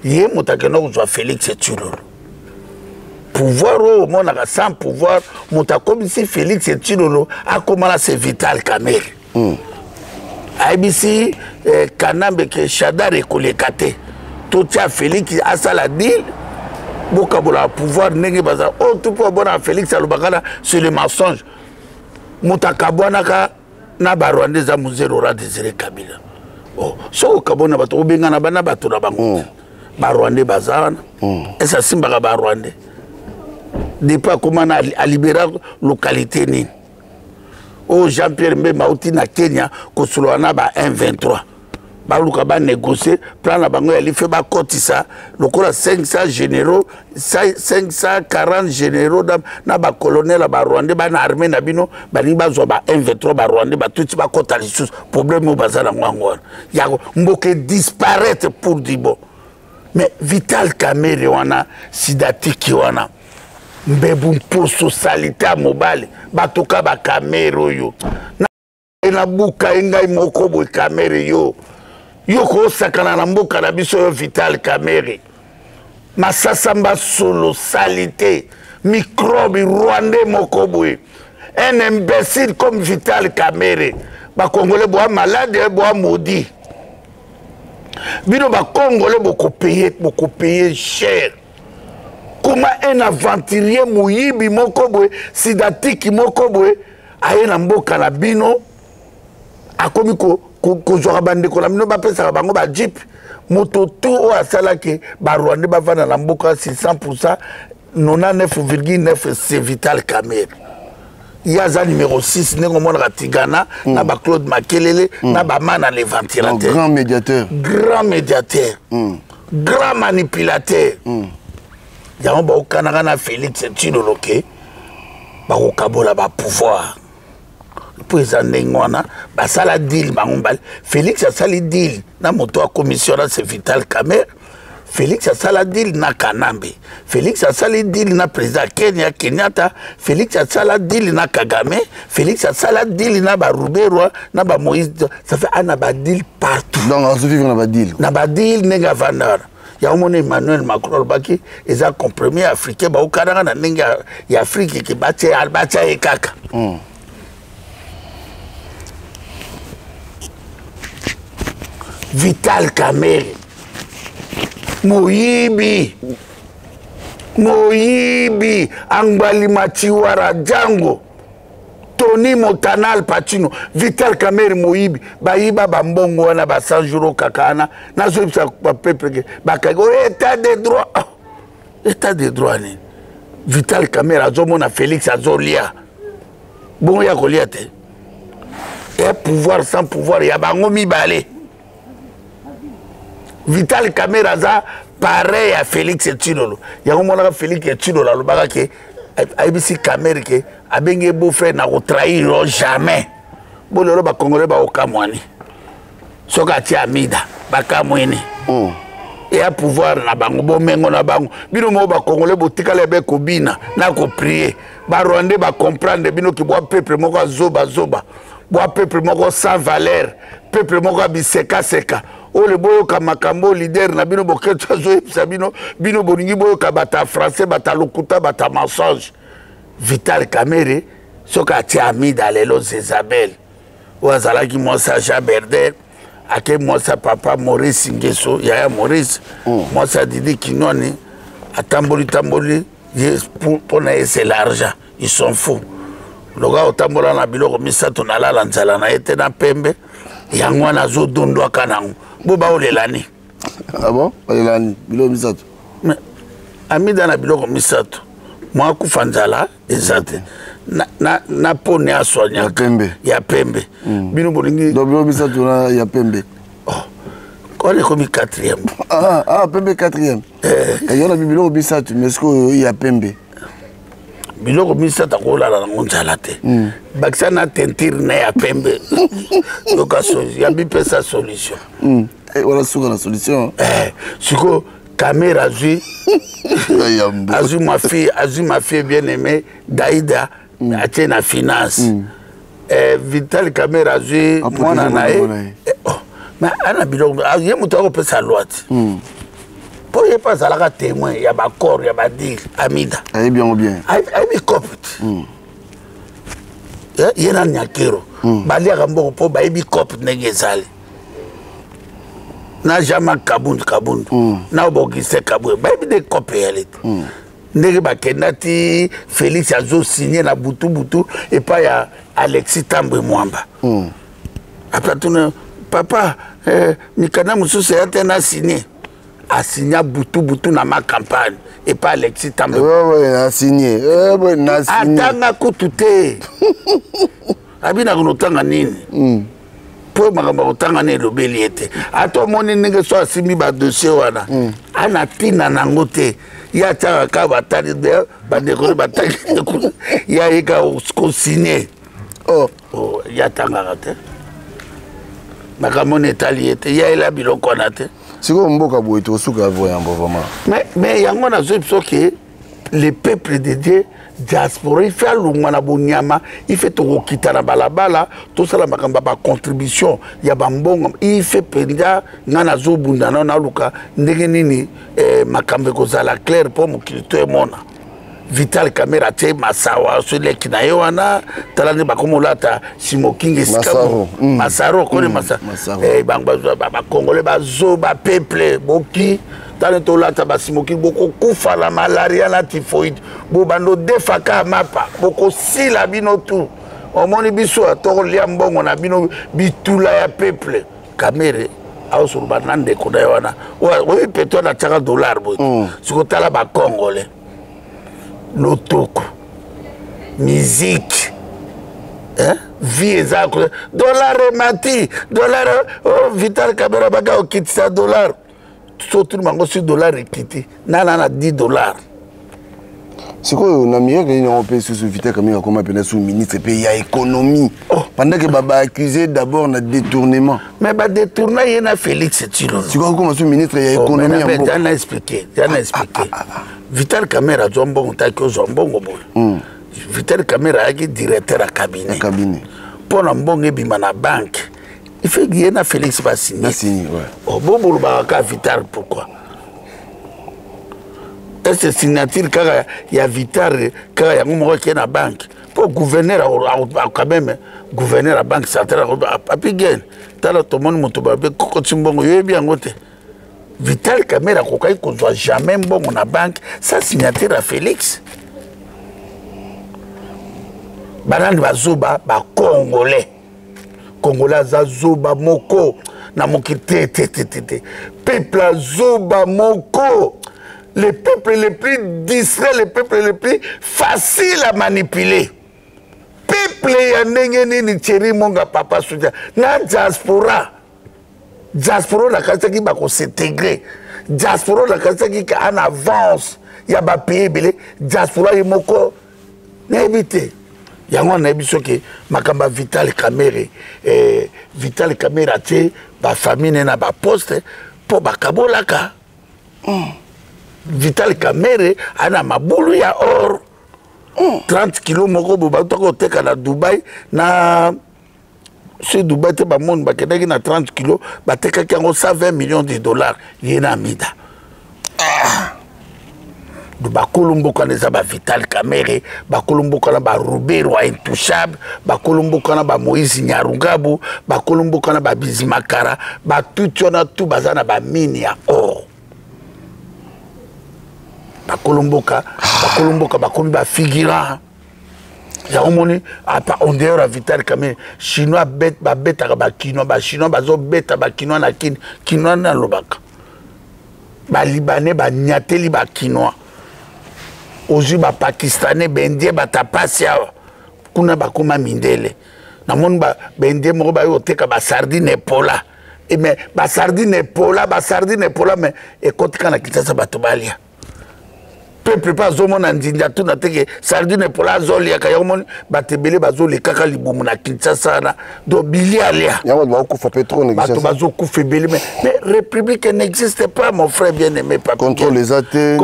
Yé motakeno uzwa Félix Tshilolo. Pouvoir au monde sans pouvoir monta comme si Félix Tshilolo a commencé Vital Kamere. ABC Kanambe que Chadar et Kolekate. Tout ça Félix a ça la deal. Bokabola pouvoir nenge baza. Oh tout pour bon à Félix Alubakala c'est le mensonge. Monta kabwanaka na barwande za muzero ra Désiré Kabila. Oh so kabona bato benga na bana bato na bango. Barwande bazana. Et ça simba barwande. Depuis comment à libérer localité ni au Jean-Pierre Mbemba outi na Kenya ko sulwana ba 123 ba luka ba négocier plan na bango ya life ba kotisa lokola 500 généraux 540 généraux na ba colonel ba Rwanda ba na armée na bino ba ni ba zo ba 123 ba Rwanda ba tout ba kota lisusu problème bazala ngwangwa ya mboke disparaître pour dibo mais Vital Kamere wana sidatiki wana mbebu mposo salita mobile batoka ba Kamere yo na buka engai moko boy Kamere yo ko sakana na mboka na biso yo Vital Kamere masasamba solo salité microbe rwandais moko boy un imbécile comme Vital Kamere ba congolais boa malade boa maudit bino ba congolais beaucoup payer cher. Comment un aventurier mouyibi mokobwe sidatiki mokobwe aye na mboka na bino akomi ko zwa bande ko la bino ba pesa bango ba jeep moto tout o asala ke ba Rwanda ba vana na mboka 600% 99,9 c'est Vital Kamere. Yaza numéro 6 nengo mona Tigana na ba Claude Makelele na ba mana les ventilateurs. Grand médiateur. Grand manipulateur. Y'a ba okanaka na Félix Tshilolo ke ba kokabola ba pouvoir pour les ndengwana ba sala deal bangombal Félix a sali deal na moto a commission na c'est Vital Kamere. Félix a sala deal na Kanambe. Félix a sala deal na président Kenya Kenyatta. Félix a sala deal na Kagame. Félix a sala deal na ba Rubero na ba Moïse. Ça fait un ba deal partout. Donc on se vivre na ba deal. Na ba deal nega vandar. Il y a un Emmanuel Macron qui est un compromis africain. Au Canada, il y a l'Afrique qui bat Albatia et Kaka. Vital Kamere. Moyibi. Angbali Machiwara Django. Tony Montanal Pacino, Vital Kamere Moyibi, Baïba Bambongo wana ba 100 jours kakana, na zo bisa peuple bakago état de droit. État de droit ni. Vital Kamere azomona Félix azolia. Bon ya koliate. Et pouvoir sans pouvoir ya bango mibale. Vital Kamere aza pareil à Félix Tshilolo. Ya mona Félix Tshilolo alobaka ke ABC Kamere ke abenge beau-frère na ko trahir jamais. Bololo ba congolais ba okamwani. Soka ti amida ba kamwini. et à pouvoir na bango bomengo na bango bino mo ba congolais botikala be ko bina na ko prier ba rwandais ba comprendre bino ki boa peuple moko zoba boa peuple moko sans valeur peuple moko biseka seka o le boyo ka makambo leader na bino boketo zo bino bino boningi boyo ka bata français bata lokuta bata mensonge Vital Kamerhe soka ti Amida lelo Isabelle ou azalaki Mosa Jaberder ake Mosa papa Maurice Ngeso yaya Maurice Mosa Didi Kinoni atamboli pour na c'est l'argent ils sont fous le gars otambola na biloko misato na lala nzala na ete na pembe yango na zo dondo kanango bo ba olelani ah bon olelani biloko misato Amida na biloko misato moi kufa nzala ezate na pone asonya ya pembe bino bolingi doblo misato na ya pembe kole komi 4e pembe 4e yona biloko misato mais est-ce que ya pembe biloko misato akolala nango nzala te bakisa na tentire na ya pembe yoka ya bipesa solution wala suka na solution siko Kamerhe azui ma fille bien-aimée Daïda atie na finance Vital Kamerhe azui mwana na ye mais ana biloko ye moto akopesa loi te mpo ye mpe azalaka témoin ya bacor ya badile Amida ayebi yango bien ayebi cope te ye na nyakero baliaka mboko mpo bayebi cope ndenge ezali na jama kabundu na obogise kabwe bayebi de cope ya leta ndenge bakenda ti Félix azo signé na butu epa ya Alexis Tambwe Mwamba apatuna papa mikana mosusu ya te na signé asigna butu na ma campagne epa Alexis Tambwe asigné atanga kutu te abina kunotanga nini po makambo kotanga ne lobeli ete ato moni ndenge so asimi ba dossier wana ana tina nango te ya tanga ka batali de bandeko batali ya ika ko signer ya tanga te makambo ne tali ete ya ela biloko na te siko mboka boye to suka voyambo vraiment mais yango na zo que les peuples de Dieu diaspora il fait lungwana bonyama il fait to kita na balabala to sala makamba ba contribution ya bambongo il fait penda ngana zo bunda na luka ndenge nini makambe ko zala clair pour mokilito emona Vital Kamerhe te masawa sele kina yewana talani bakomolata smoking masaro kone masa bangba ba congolais ba zo ba peuple boki dans tout là tabasimoki beaucoup kufa la malaria la typhoïde bo bando defaka mapa beaucoup si la bino tout au moni biso to lia mbongo na bino bitula ya peuple Kamerhe au sur banande ko da wana oui peut-être na $100 bo sikotala ba congolais lotoko musique vie ezako dollar mati dollar Vital Kamerhe baka okitisa dollar surtout mango sur dollar ekiti na $10 sikoyo na miyaka ni on peut sous Vital Kamerhe comme appelé sous ministre pays ya économie pendant que baba accusé d'abord na détournement mais ba détourner y na Félix Tshilombo sikoyo comme sous ministre ya économie mais j'en expliqué Vital Kamerhe a zombongo taki zombongo boy Vital Kamerhe a directeur à cabinet pour na mbongo ebima na banque il fait qu'il y a Félix va signer. Oh, bon, Vital, pourquoi? Est-ce que signature quand il y a Vital, quand il y a un qui est dans la banque? Pour gouverneur, quand même, gouverneur à la banque centrale, Papi Gen, tout le monde m'a dit que bien Vital Kamerhe, qu'on ne soit jamais bon dans la banque, ça signature à Félix. Banane Bazoba, Congolais. Congolais zoba moko na mokite peuple zoba moko les peuples les plus distraits les peuples les plus faciles à manipuler peuple ya ndenge nini Thierry Monga papa soutien na diaspora la kasaki ba ko s'intégrer diaspora la kasaki en avance ya ba pays belé diaspora moko na éviter yango na biso ke makamba Vital Kamerhe Vital Kamerhe ate ba famille na ba poste po bakabolaka Vital Kamere ana mabulu ya or 30 kilo moko boba toko teka na Dubai na chez Dubai te ba monde ba kedaki na 30 kilo ba teka kango 120 millions de dollars yena mida du ba Kolombo kana za ba Vital Kamere ba Kolombo kana ba Robert wa Intouchable ba Kolombo kana ba Moïse Nyarugabu ba Kolombo kana ba Bizimakara ba tout yona tout bazana ba mine ya or bakolomboka bakomi ba figurant ya omoni on dehors à Vital Kamere chinois babetaka bakinois bachinois bazobeta bakinois na kinois na lobaka balibanais banyateli bakinois ozwi bapakistanais bendie batapasi awa kuna bakoma mindele namoni bendie moko bayo oteka basardine epola mais basardine epola mais ekotika na Kinshasa bato balia peuple pas zomona ndinda tuna teke sardine pola zoli ka yomoni batebele bazoli kaka libumu na Kinshasa na do bilialia ya ba kufa pétrole n'existe pas bazo kufa belé mais république n'existe pas mon frère bien-aimé papa contre les athées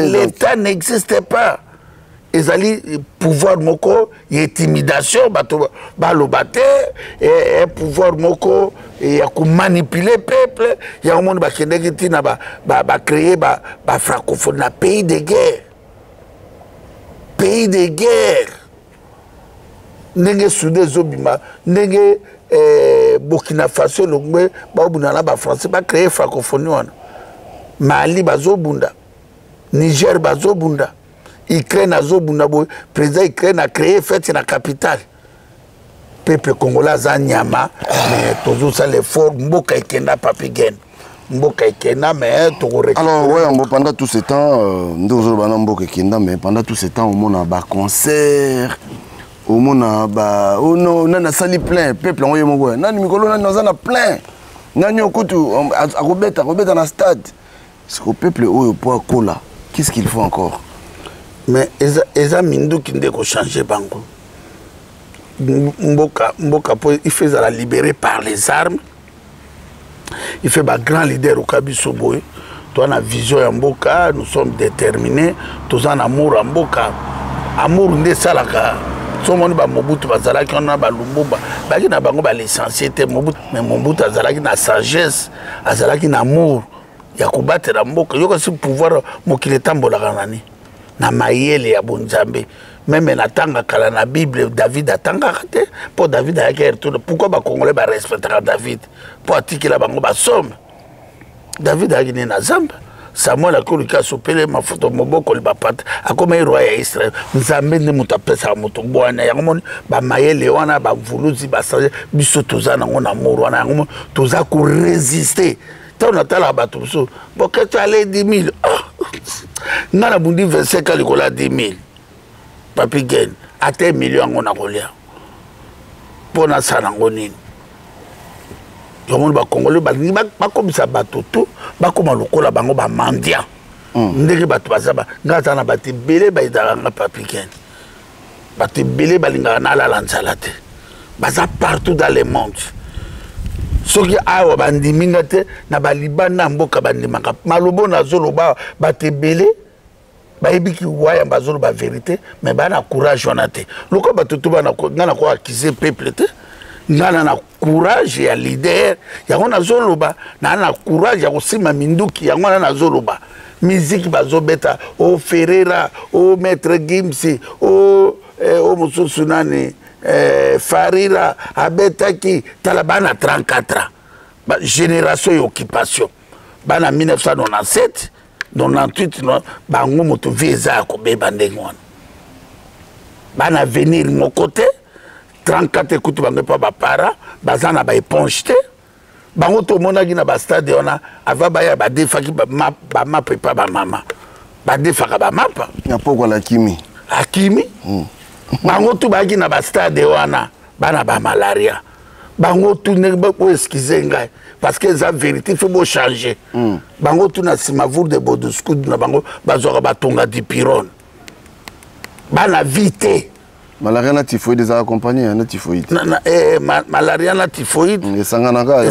l'état n'existe pas ezali pouvoir moko intimidation bato balobate et pouvoir moko et à manipuler peuple il y a un monde qui a créé ba francophonie na pays de guerre ndenge soudé zobima ndenge Burkina Faso longwe ba bunana ba français ba créé francophonie wana Mali bazobunda Niger bazobunda Ukraine azobunda boy président Ukraine a créé fête na capitale peuple congolais za nyama mais toujours ça l'effort mboka ikenda papigen mboka ikenda mais to alors ouais pendant tout ce temps ndozo bana mboka ikenda mais pendant tout ce temps on a ba concert on a ba on a sali plein peuple on yemo nani mikolo nani na plein nani okutu akobeta na stade c'est au peuple oyo po kola qu'est-ce qu'il faut encore mais eza mindu kinde ko changer bango mboka il fait la libérer par les armes il fait un grand leader au Kabiso boy toi on a vision ya mboka nous sommes déterminés tous en amour en mboka amour nde salaka somoni ba Mobutu bazalaki on a ba Lumumba baki na bango ba l'essentiel te Mobutu mais Mobutu azalaki na sagesse azalaki na amour ya kobatela mboka yoko si pouvoir mokile tambola nani na mayele ya bonzambe même na tanga kala na Bible David atanga te pour David a guerre tout pourquoi ba congolais ba respecter David pour atikela bango ba somme David a gagné na zamba Samuel a kolika sopele mafuto moboko li bapata akoma roi ya Israël nzambe ne mutapesa muto bwana ya ngomoni ba mayele wana ba mvuluzi ba sanje biso tozana ngona moro wana ngomo toza ko résister tant on attend la bateau so boke tu allais 10 000 ngana bundi 25 alikola 10 000 papi gen ate million ngona kolia pona sana ngonini yomoni ba congolais ba komisa bato to ba koma lokola bango ba mandia ndeke bato bazaba ngata na bati belé ba idanga papi gen bati belé balinga na la lanzalate baza partout dans le monde soki awa bandiminga te na balibana mboka bandimaka malobo na zoloba batebele bayebiki waya bazolo ba vérité mais bana courage wana te loko batutu bana ngana ko accuser peuple te ngana na courage ya leader ya ngona zoloba na courage ya kosima minduki ya ngona na zoloba musique bazobeta o Ferreira o Maître Gimsi o mususu nani Farira abetaki talabana 34 ans génération et occupation bana 1997 98 bango moto visa ko beba ndengwana bana venir mon côté 34 écoute bango pa ba para bazana ba éponge te bango to monaki na ba stade ona ava ba ya ba defaki ba map pa ba mama ba defaka ba map ya poko la kimi bango tu baki na ba stade wana bana ba malaria bango tu ne ba ko excuser ngai parce que la vérité faut beau changer bango tu na simavour de boduskud na bango bazoka batonga di piron bana vite malaria na typhoïde ezalaka accompagné na typhoïde. Malaria na typhoïde. Esanganaka.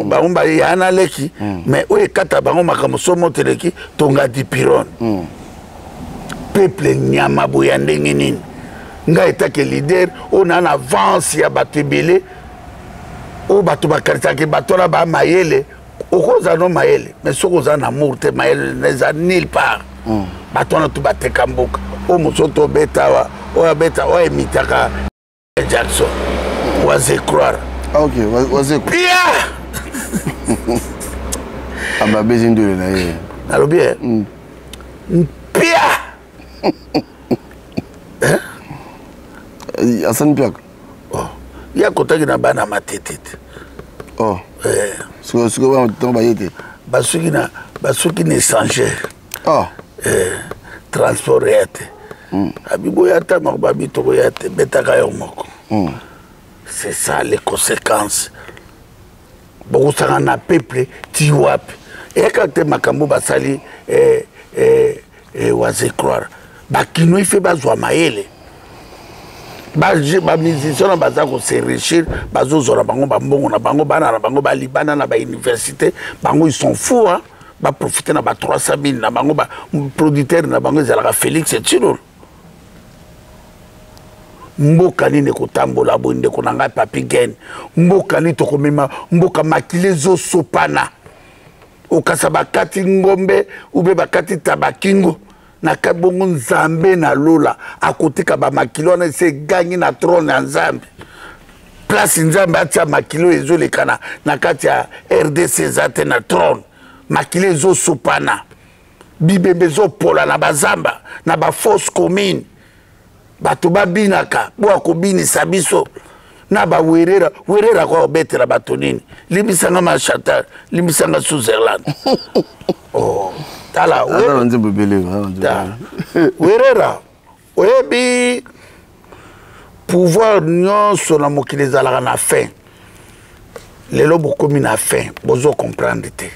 Bango baya na leki. Mais oyo ekata bango makambo somo teleki tonga dipirone. Peuple nyama boya ndenge nini. Nga etake leader on en avance ya bato ebele. O bato bakaritaki bato na ba mayele. Okoza no mayele. Mais sokoza na amour te mayele neza nulle part. Bato na tu bateka mboka. O mosoto beta wa. Oya beta oya emitaka Jackson. Oise croire. Ah ok, oise croire. Pia! Ah bah besoin de la ye. Allo bien. Pia! Hein? Hassan Piak. Oh. Ya kotaki na bana matete. Oh. Ce que va tomber yete. Basuki na échanger. Oh. Transport yate. Abibo yata mababi toko yate betaka yo moko. C'est ça les conséquences. Beaucoup ça na peuple tiwap. Et quand te makambo basali oise croire. Bakino ife bazwa maele. Ba musicien baza ko se enrichir bazo zora bango bambongo na bango bana na bango ba libana na ba université bango ils sont fous hein ba profiter na ba 300 000 na bango ba producteur na bango ezalaka Félix Etchino mboka nini kotambola bonde ko nanga Papi Gen mboka ni to komema mboka makile zo sopana okasa bakati ngombe ube bakati tabakingo na kabongo nzambe na lola akotika ba makilo na se gangi na trône ya nzambe place nzambe atia makilo ezolekana na kati ya RDC zate na trône makilo ezo sopana bibembe zo pola na bazamba na ba force commune bato babinaka bo akobinisa biso na ba werera kwa obetela bato nini limbisanga machatar limbisanga Switzerland. Oh tala werera oyebi pouvoir nyonso na mokili ezalaka na fin lelo bokomi na fin bozo comprendre te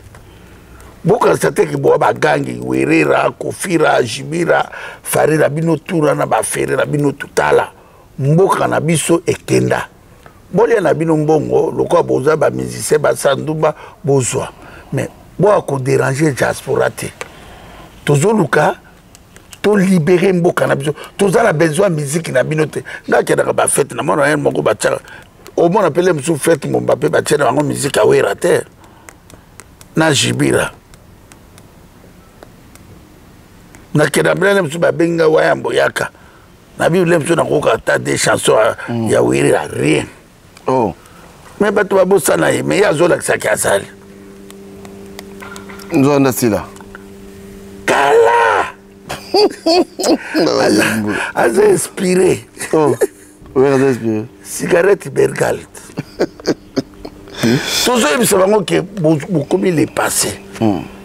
bokanisa te ke boa bagangi werera kofira jibira farira bino tura na baferera bino tutala mboka na biso ekenda bolia na bino mbongo lokola boza bamusicien basanduba bozwa mais boa kodéranger diaspora te tozoluka to libérer mboka na biso tozala besoin musique na bino te ngakendaka bafete na mona yen moko batiaka omona pele mosusu fete mombape batiana bango musique awera te na jibira na kenda mbele mosusu babenga wayambo yaka na bible mosusu nakoka ata des chansons ya wera rien. Oh mais bato babosana ye mais ye azolakisaki azali nzonda sila kala aza inspiré. Oh oui, aza inspiré cigarette bergalt tozoyebisa bango ke bokomi le passé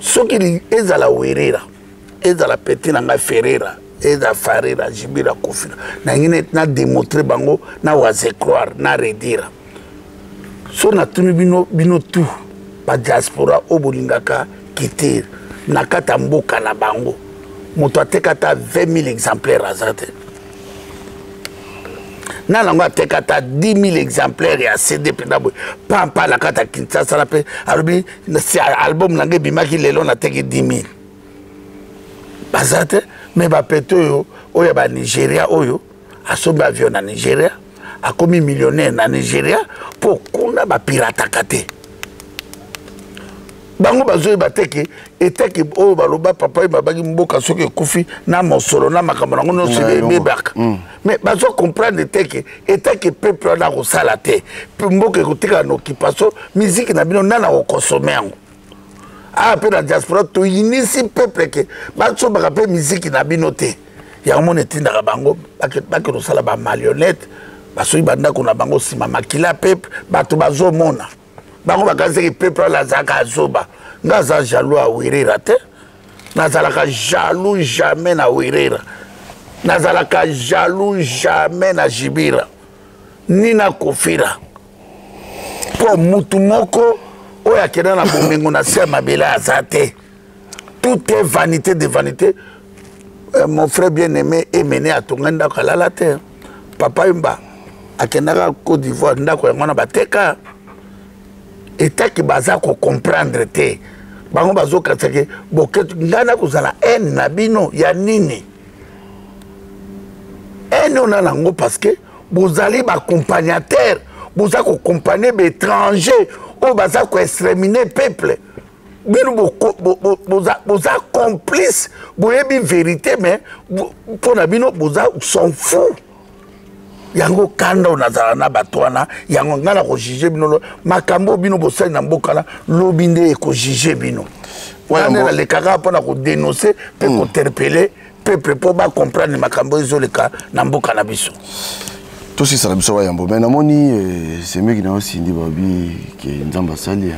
soki ezala werera ezala peti na ngai ferera eza farera jibira kofira na ngine na démontrer bango na oise croire na redira so na tuni bino tu ba diaspora obolingaka kiter na kata mboka na bango moto atekata 20 000 exemplaires azate na nango atekata 10 000 exemplaires ya CD penda boy pampa la kata Kinshasa na pe alubi si album nange bimaki lelo na teki 10 000 bazate mais ba peto oyo ba Nigeria oyo asomba avion na Nigeria akomi millionnaire na Nigeria po kuna ba pirata kate bango bazoyi bateke eteke oyo baloba papa ye babaki mboka soki ekufi na mosolo na makambo nango nyonso ebebaka mais bazo comprendre teke eteke peuple wana kosala te mboka ekotikala na occupation musique na bino nana kokonsome yango mpe na diaspora toyinisi peuple ke basobaka mpe musique na bino te yango mona etindaka bango bake tosala bamarionnette basoki bandako na bango nsima makila peuple bato bazomona bango bakanisaki peuple wana azalaka azoba nga aza jaloux awerera te nazalaka jaloux jamais na werera nazalaka jaloux jamais na jibira ni na kofira mpo mutu moko oyo akenda na bomengo na se ya mabele aza te tout est vanité de vanité mon frère bien aimé emene atonga ndako alala te papa Yumba akendaka Côte d'Ivoire ndako yango na bateka etaki baza ko comprendre te bango bazokatisa ke boketu ngana kozala haine na bino ya nini haine ona nango parce que bozali baccompagnateur boza kocompagne baétranger oyo baza koextermine peuple bino boza complice boyebi vérité mais mpona bino boza s'en fout yango kanda onazala na bato wana yango nga na kojuge bino makambo bino bosali na mboka na lobi nde ekojuge bino wana nalekaka mpona kodénonce mpe koterpele peuple mpo bacomprendre makambo ezoleka na mboka na biso tosisala biso bayambo me namoni semeki na osindi babi ke nzambe asali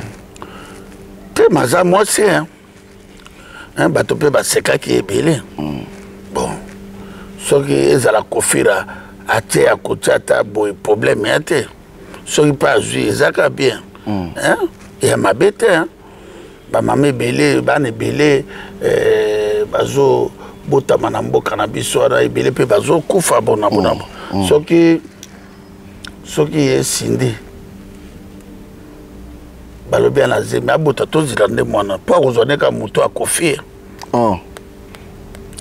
te maza mwasi bato mpe basekaki ebele bon soki ezala kofira atie ya kotia ata boye problème ya te soki mpe azwi ezaka bien ya mabe te bamama ebele bana ebele bazobotama na mboka na biso wana ebele mpe bazokufa bonabonabo soki esindi balobi ana zemi abota tozila nde mwana mpo akozwaneka moto akofia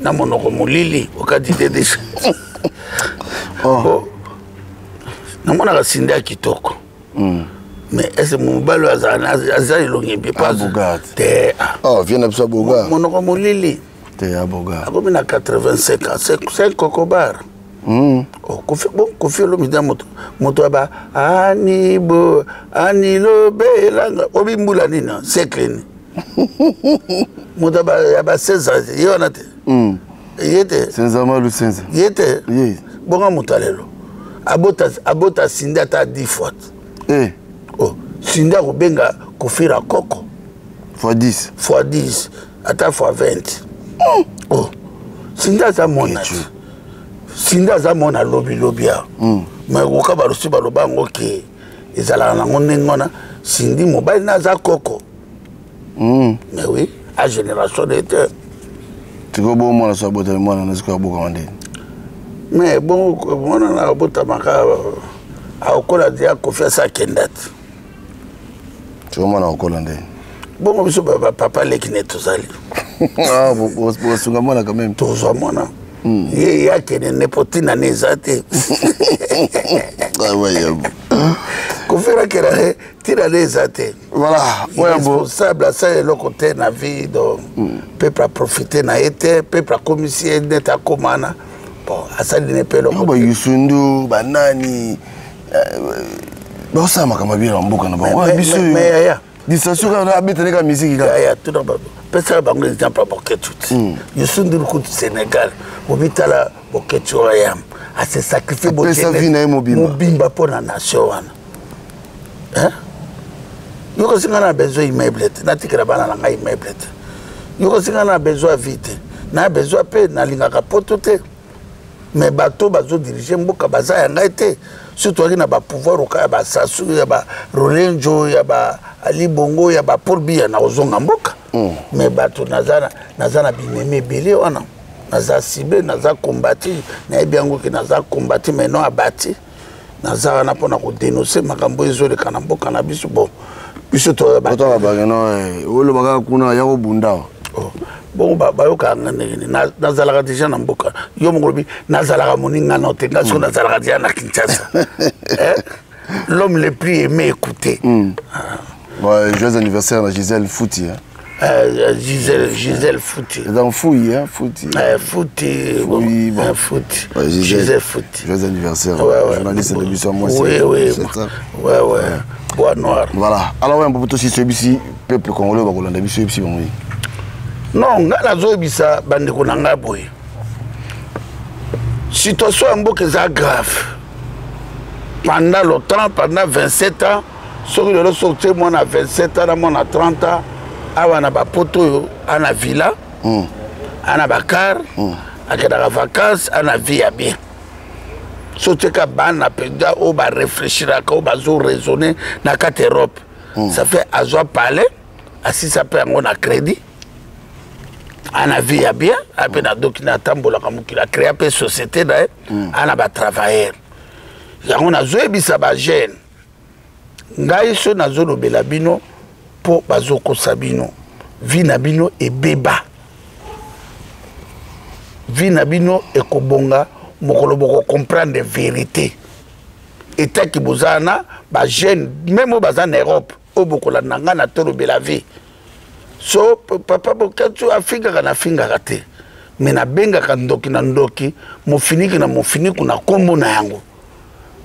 na monoko molili okadi te deja namonaka sindi ya kitoko mais ese mobali oyo aza elongi mpe te vie na biso aboga monoko molili te aboga akomi na 85 ans 5 kokobar kofi olomida moto aba anilobelanga obimbula nini sekleni moto ya ba 16 ans ye wana te ye te ye te bonga moto alelo abota sindi ata 10 fois sindi akobenga kofira koko fois 10 ata fois 20 sindi aza mona sindi aza mona lobi awa me koka balusi baloba yango ke ezalaka nango ndenge wana sindi mobali na aza koko mais oui a génération de te tiko bo mwana so abota mwana na siko aboka ndeni mais bon mwana na abota maka akola dia kofia sa kendat tiko mwana akola ndeni bongo biso papa leki ne tozali bosunga mwana quand même tozwa mwana ye yakene nepotina ne eza te kofira kera tina ne eza te responsable asala eloko te na vie donc peuple aprofite na ye te peuple akomisi ye nete akomana bon asali ne mpe eloko bayusundu banani baosala makambo abila na mboka na bango biso distraction kaka abetaneka misiki kaka tuna pesaka bango exemple boketu ti yusundu lukutu Sénégal obitala boketu oyo ase sacrifice mobimba mpo na nation wana yoko singa na besoin immeuble te natikela bana na ngai immeuble te yoko singa na besoin vie te na besoin mpe nalingaka poto te mais bato bazodirige mboka baza ya ngai te surtout aki na bapouvoir oka ya basasu ya barolenjo ya baali bongo ya bapol biya na kozonga mboka mais bato naza na bimeme ebele wana naza cible naza kombati nayebi yango ke naza kombati mais non abati naza wana mpona kodénonce makambo ezoleka na mboka na biso bon biso olobaka kuna ya kobunda bon bayokaka nga ndenge nini nazalaka deja na mboka yo moko lobi nazalaka moningana te nga siko nazalaka deja na Kinshasa l'homme le plus aimé écouter joyeux anniversaire à Gisèle Fouti Gisèle Fouti dans Fouille Fouti Gisèle Fouti joyeux anniversaire journaliste de l'émission moi oui bois noir voilà alors on peut aussi celui-ci peuple congolais va kolanda biso biso bon non nga nazoyebisa bandeko na ngai boye situation ya mboka eza grave pendant longtemps pendant 27 ans soki lelo soki tie mwana 27 ans na mwana 30 ans awa na bapoto oyo ana villa ana bakar akendaka vacance ana vie ya bien so tieka bana mpenza oyo barefléchiraka oyo bazoraisonne na kati Europe ça fait azwa palais asisa mpe yango na crédit ana vie ya bien ape na doki na tambolaka mokili akrea mpe société na ye ana batravailleur yango nazoyebisa bagene ngai so nazolobela bino mpo bazokosa bino vi na bino ebeba vi na bino ekobonga mokolo bokocomprendre vérité etaki bozana bagene même oyo baza na Europe oyo bokolanda nga na tolobela vie so papa Boketu afingaka nafingaka te me nabengaka ndoki na ndoki mofiniki na mofiniku na kombo na yango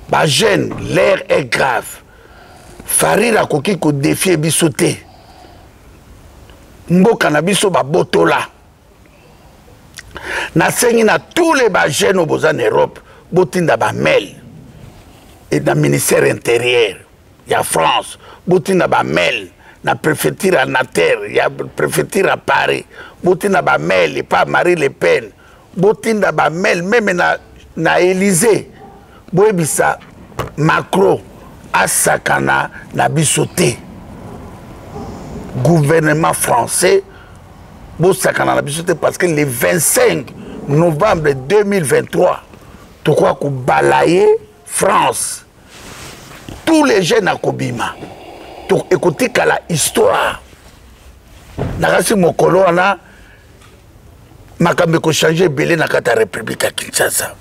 bagene l'air est grave Farid akoki kodefie biso te mboka na biso babotola nasengi na tous les bagene oyo boza na Europe botinda bamail et na ministère intérieur ya France botinda bamail na préfecture à Nanterre ya préfecture à Paris botinda bamail et pas Marie Le Pen botinda bamail même na Élysée boyebisa Macron asakana na biso te gouvernement français bosakana na biso te parce que le 25 novembre 2023 tokwa ko balayer France tous les jeunes à Kobima to ekotika la histoire nakasi mokolo wana makambe ko changer belé na kata république ya Kinshasa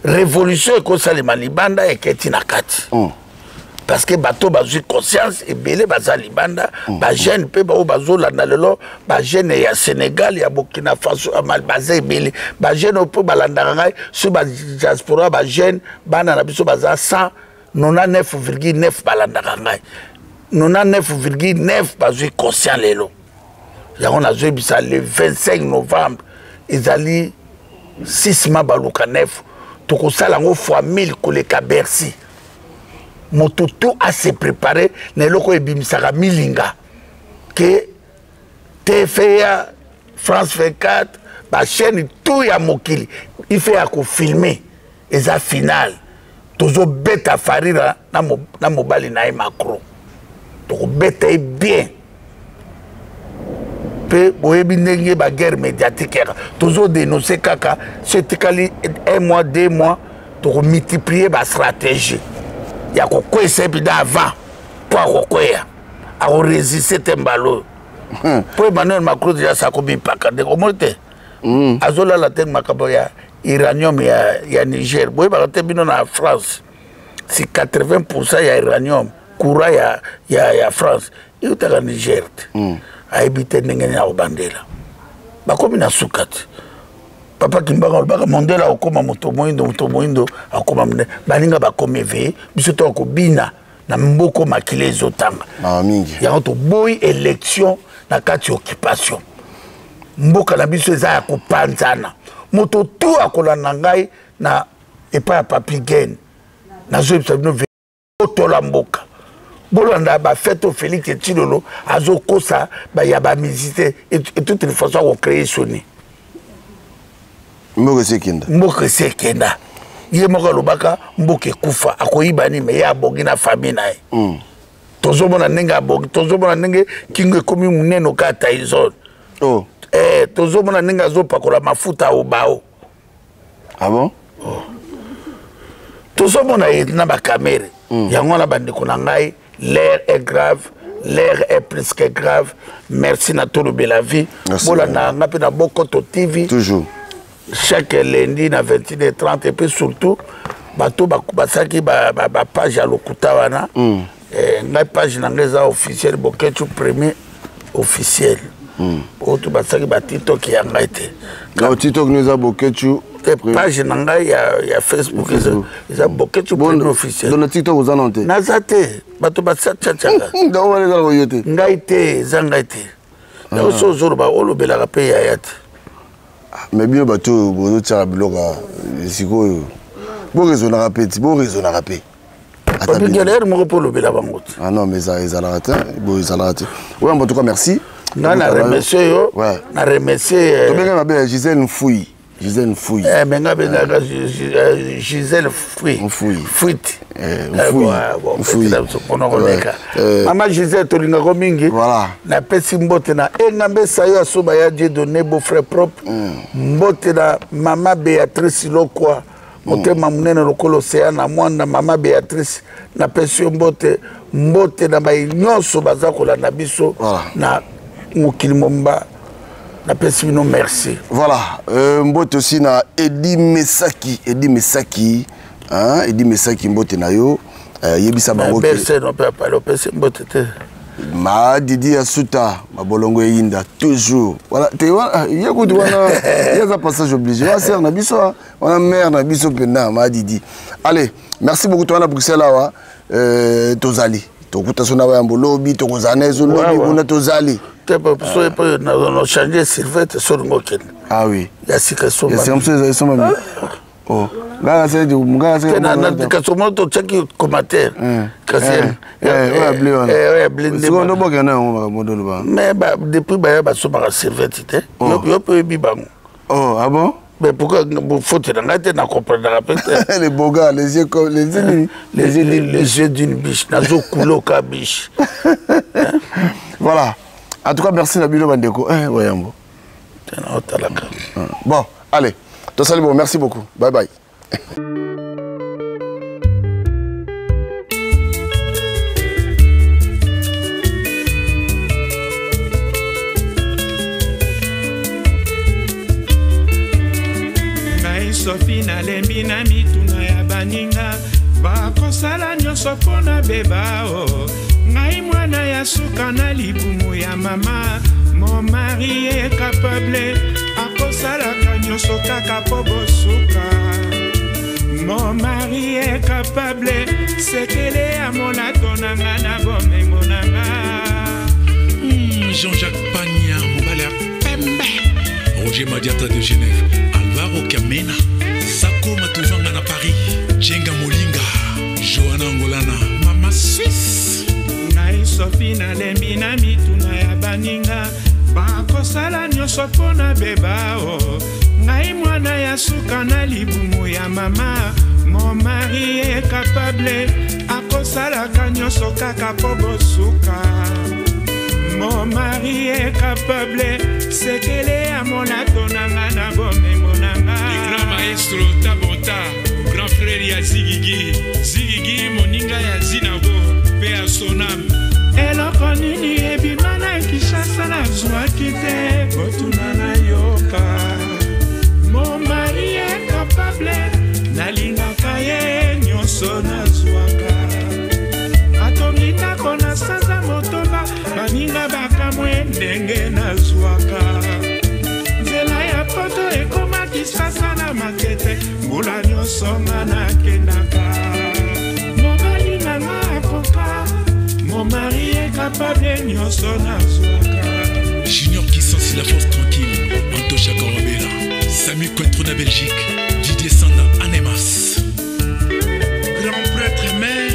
révolution ekosalema libanda eketi na kati parce que bato bazwi conscience ebele baza libanda bagene mpe bao bazolanda lelo bagene ya Sénégal ya Burkina Faso amal baza ebele bagene mpe balandaka ngai so badiaspora bagene bana na biso baza 199,9 balandaka ngai 99,9 bazwi conscient lelo yango nazoyebisa le 25 novembre ezali 6 mois baluka 9 tokosala yango fois 1000 koleka Bercy moto tout à se préparer na eloko ebimisaka milinga ke TFA France 24 ba chaîne tout ya mokili il fait à ko filmer eza final tozo beta farira na mobali na Macron to beta bien pe boyebi ndenge ba guerre médiatique tozo dénoncer kaka setikali 1 mois 2 mois to multiplier ba stratégie ya kokwesa epi d'avant po akokwea akoresiste te mbalo po Emmanuel Macron déjà sakobipaka ndenge omoni te azolala te makambo ya uranium ya Niger boyebaka te bino na France si 80% ya uranium courant ya France eutaka Niger te ayebi te ndenge nini akobandela bakomi na suka te Papa Kimbanga baka mondela okoma moto moindo akoma mne baninga bakomi ve biso to akobina na mboko makile ezotanga mingi ya to boy élection na kati occupation mboka na biso eza ya kopanzana moto tu akolanda ngai na epa ya Papi Gen na zo bino ve otola mboka bolanda ba fête Félix Tshilolo azokosa ba ya ba musicien et toute une façon de créer sonner mboka sekenda ye moko lobaka mboka ekufa akoyiba ni me ya bongi na famille na ye tozomona ndenge abongi tozomona ndenge kingo ekomi munene ka Tyson tozomona ndenge azopakola mafuta obao bon tozomona ye na bakamere yango na bandeko na ngai l'air est grave l'air est plus que grave merci na tolobela vie bolanda nga mpe na Bokoto TV toujours chaque lundi na 21h30 et puis surtout bato basaki ba page ya lokuta wana ngai page na ngeza officiel Boketu premier officiel oto basaki ba TikTok ya ngai te na TikTok neza Boketu page na ngai ya Facebook eza Boketu premier officiel dans TikTok vous en avez naza te bato basatchaka donc on est dans le yote ngai te za ngai te na so zoroba olobelaka pe ya te mais bien bateau bozo tshara biloka sikoyo bo raisonner rapide bo raisonner rapide Papi Gen mo ko lobela bango ah non mais ça ils ont raté bon ils ont raté ouais en tout cas merci na remercier yo na remercier to benga mabe Gisèle Mfouy mais nga benga Gisèle Fuite Maman Gisèle tolinga ko mingi na pesi mbote na engambe sayo asoba ya Dieu donné beau frère propre mbote na Maman Béatrice Lokwa motema munene lokolo Océan na mwanda mama Béatrice na pesio mbote na bai nyonso baza kolanda biso na mokili momba na pesi bino merci. Voilà, mbote aussi na Edi Mesaki hein, Edi Mesaki mbote na yo yebisa bango ke BC no peut pas le pesi mbote te ma Didi Asuta mabolongo yinda toujours voilà te yekuti wana yaza passage obligé wa ser na biso wana mère na biso pena ma Didi. Allez, merci beaucoup toi na Bruxelles awa tozali tokuta sona wa mbolobi tokozana ezo lobi kuna tozali te pas na changer Sylvette sur ngoken. Ah oui, ya sika so ma c'est ça oh là c'est du mga c'est na kasomo to cheki commentaire kasien ouais blindé secondo boka na modolo ba mais depuis ba so ba Sylvette te yo peut bibango. Oh ah bon? Mais pourquoi faut te na comprendre peut-être les beaux gars les yeux comme les yeux d'une biche nazo kulo ka biche. Voilà, en tout cas merci Nabilo Bandeko voyambo bon allez salut bon merci beaucoup bye bye. Sophie na lembi na mituna ya baninga bakosala nyonso mpona beba ngai mwana ya suka na libumu ya mama mon mari est capable akosalaka nyonso kaka po bosuka mon mari est capable sekele amona tonanga na bomengo nanga Jean-Jacques Pagna mobali ya pembe Roger Madiata de Genève Alvaro Kamena Sako Matuvanga na Paris Jenga Molinga Johanna Angolana Mama Suisse ngai Sophie na lembi na mituna ya baninga bakosala nyonso mpona beba ngai mwana ya suka na libumu ya mama mon mari est capable akosalaka nyonso kaka po bosuka mon mari est capable sekele amona tonanga na bomengo nanga grand maestro Tabota grand frère ya Zigigi moninga ya Zinabo pe a sonam eloko nini ebima na Kinshasa nazwaki te botuna na yoka mon mari est capable nalingaka ye nyonso nazwaka atongi ndako na sanza motoba baninga bakamwe ndenge nazwaka nzela ya poto ekoma Kinshasa na makete mbula nyonso nga nakendaka mobali nanga akoka mon mari est capable nyonso nazwaka Junior qui sensit la force tranquille Antocha Korobela Samy Cointreau na Belgique Didier Sanda Anemas grand prêtre mère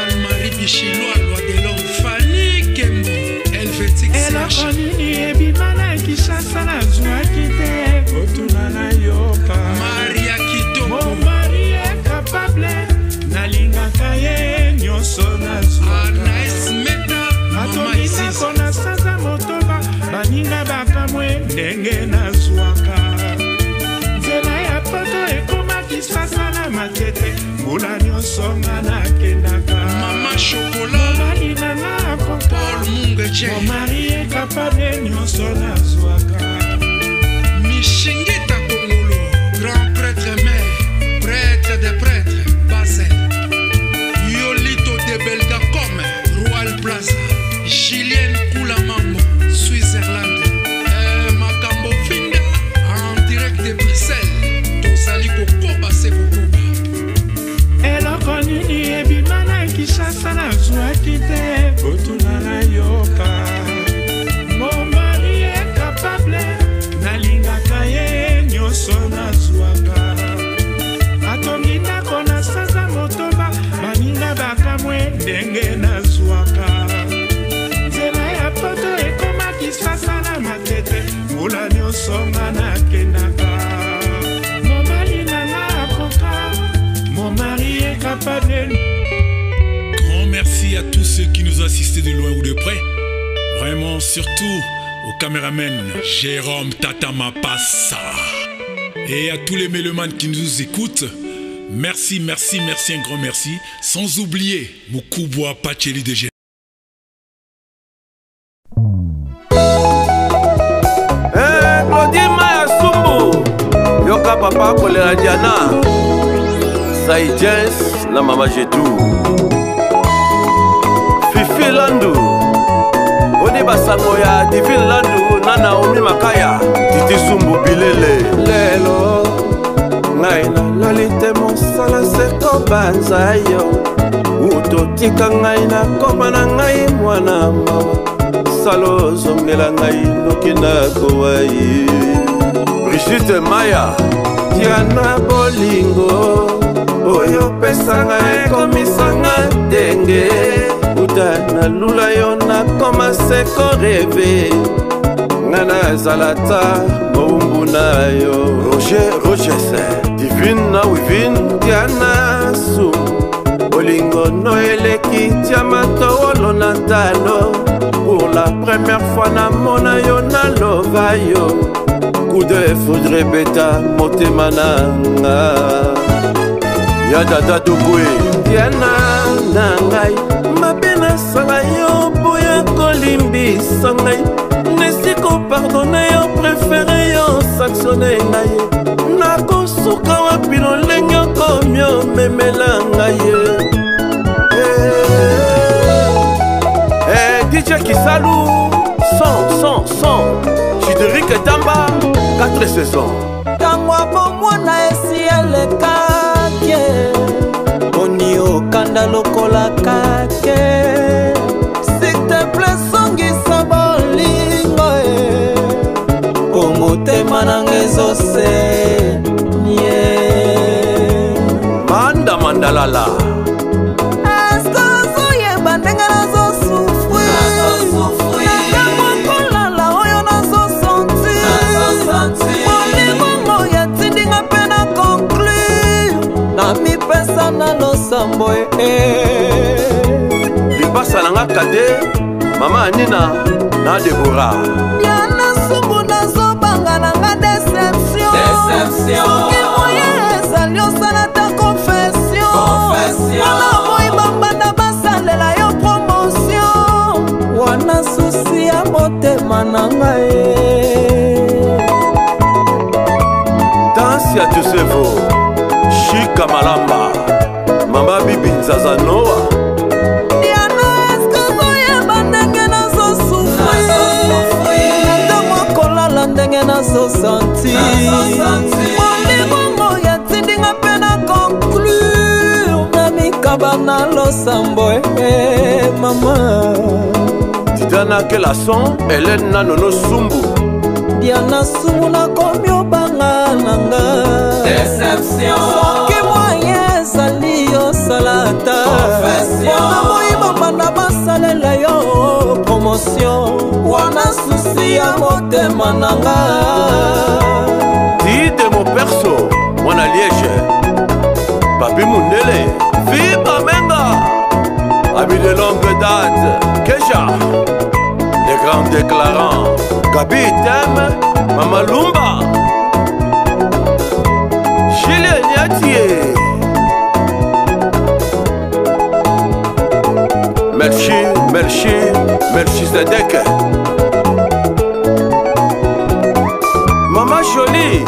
Anne-Marie Bichiloa loi de l'homme Fanny Kembo Helvétique eloko nini ebima na Kinshasa nazwaki te otuna na yoka Maria Kitoko mon mari est capable nalingaka ye nyonso nazwaka atomisa kona sanza motoba baninga bakamwe ndenge nazwaka nzela ya poto ekoma Kinshasa na makete mbula nyonso nga nakendaka mama shokola mobali nanga akoka mon mari est capable nyonso nazwaka Mishingita Kongolo grand prêtre mère prêtre des prêtres Basel Yolito de Belgacom Royal Plaza Julien Koulamambo Switzerland Makambo Finda en direct de Bruxelles Tosali Kokoba Sekokoba eloko nini ebima na Kinshasa nazwaki te otuna na yoka mon mari est capable nalingaka ye nyonso nazwaka atongi ndako na sanza motoba baninga bakamwe ndenge nazwaka nzela ya poto ekoma Kinshasa na makete mbula nyonso nga nakendaka mobali nanga akoka mon mari est capable. Grand merci à tous ceux qui nous ont assistés de loin ou de près. Vraiment, surtout au caméraman Jérôme Tatama Passa. Et à tous les mélomanes qui nous écoutent, Merci, merci, merci, un grand merci. Sans oublier Mukubwa Pacheli de Genève. Claudie Maya Sumbu Yoka Papa Kolera Diana Saï Jens na Mama Jetou Fifi Landu Odi Basango ya Divine Landu na Naomi Makaya Titi Sumbu Bilele Lelo Ngai na lolite mosala seko banza yo Utotika ngai na koma na ngai mwana mawa Salo zongela ngai noki na kowai Brigitte Maya Diana Bolingo Oyo pesanga ekomisanga denge Uta na lula yo na koma seko reve Ngana zalata moumbu na yo Roger Divine na Wivine Diana Sumu Bolingo no eleki Tiamato wolo na talo Pour la première fois na mona yo na lova yo Coup de foudre beta motema nanga Ya dada dubwe Diana na ngai Mabena sala yo boya kolimbisa ngai Nesiko pardonne yo préféré yo sanctionne ngai Nakosuka wapi no lenyo komyo memela ngai DJ Kisalou, 100, Chideric Tamba, 4 saisons. Tangwa bomwana esi elekake Oni okanda lokola kake S'il te plaît songisa bolingo Omotema nangezo se nye Manda mandalala mipesa na losambo Lipasa nanga kade Mama Nina na Deborah Yana sumbu na zobanga nanga deception Soki moye ezali osala ta confession Wana moi bambanda basalela yo promotion Wana susi ya motema nanga Dansi ya Tusevo Chika Malamba Mama Bibi Nzazanoa Diana eskazo yeba ndenge nazo sufri Ntango kolala ndenge nazo santi Molingo ya tindinga pena conclure Na mikaba na losambo mama Titana Kelason Hélène Nanono Sumbu Diana Sumbu na komi obanga nanga Deception Soki moye ezali yo salata Wana moyiba banda basalela yo promotion Wana susi ya motema nanga Dide mon perso Mwana Liège Papi Mundele Viva Menga Ami de longue date Keja Les grands déclarants Gabi Tem Mama Lumba Julien Niatier Merci Zedek Mama Jolie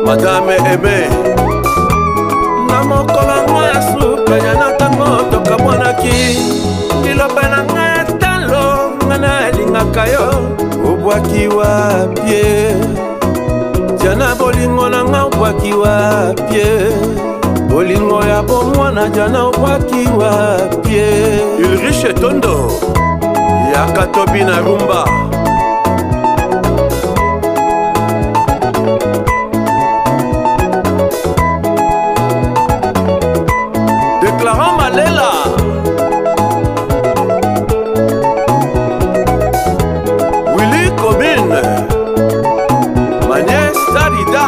Madame Aimée Namokola ngoya suka yana tango toka mwanaki Liloba na ngaya talo ngana lingaka yo Obwaki wapie Jana bolingo na nga obwaki wapie Bolingo ya bomwana jana obwaki wapie Ulrich Tondo Yakatobi na rumba Déclarant Malela Willy Commune Magnès Tarida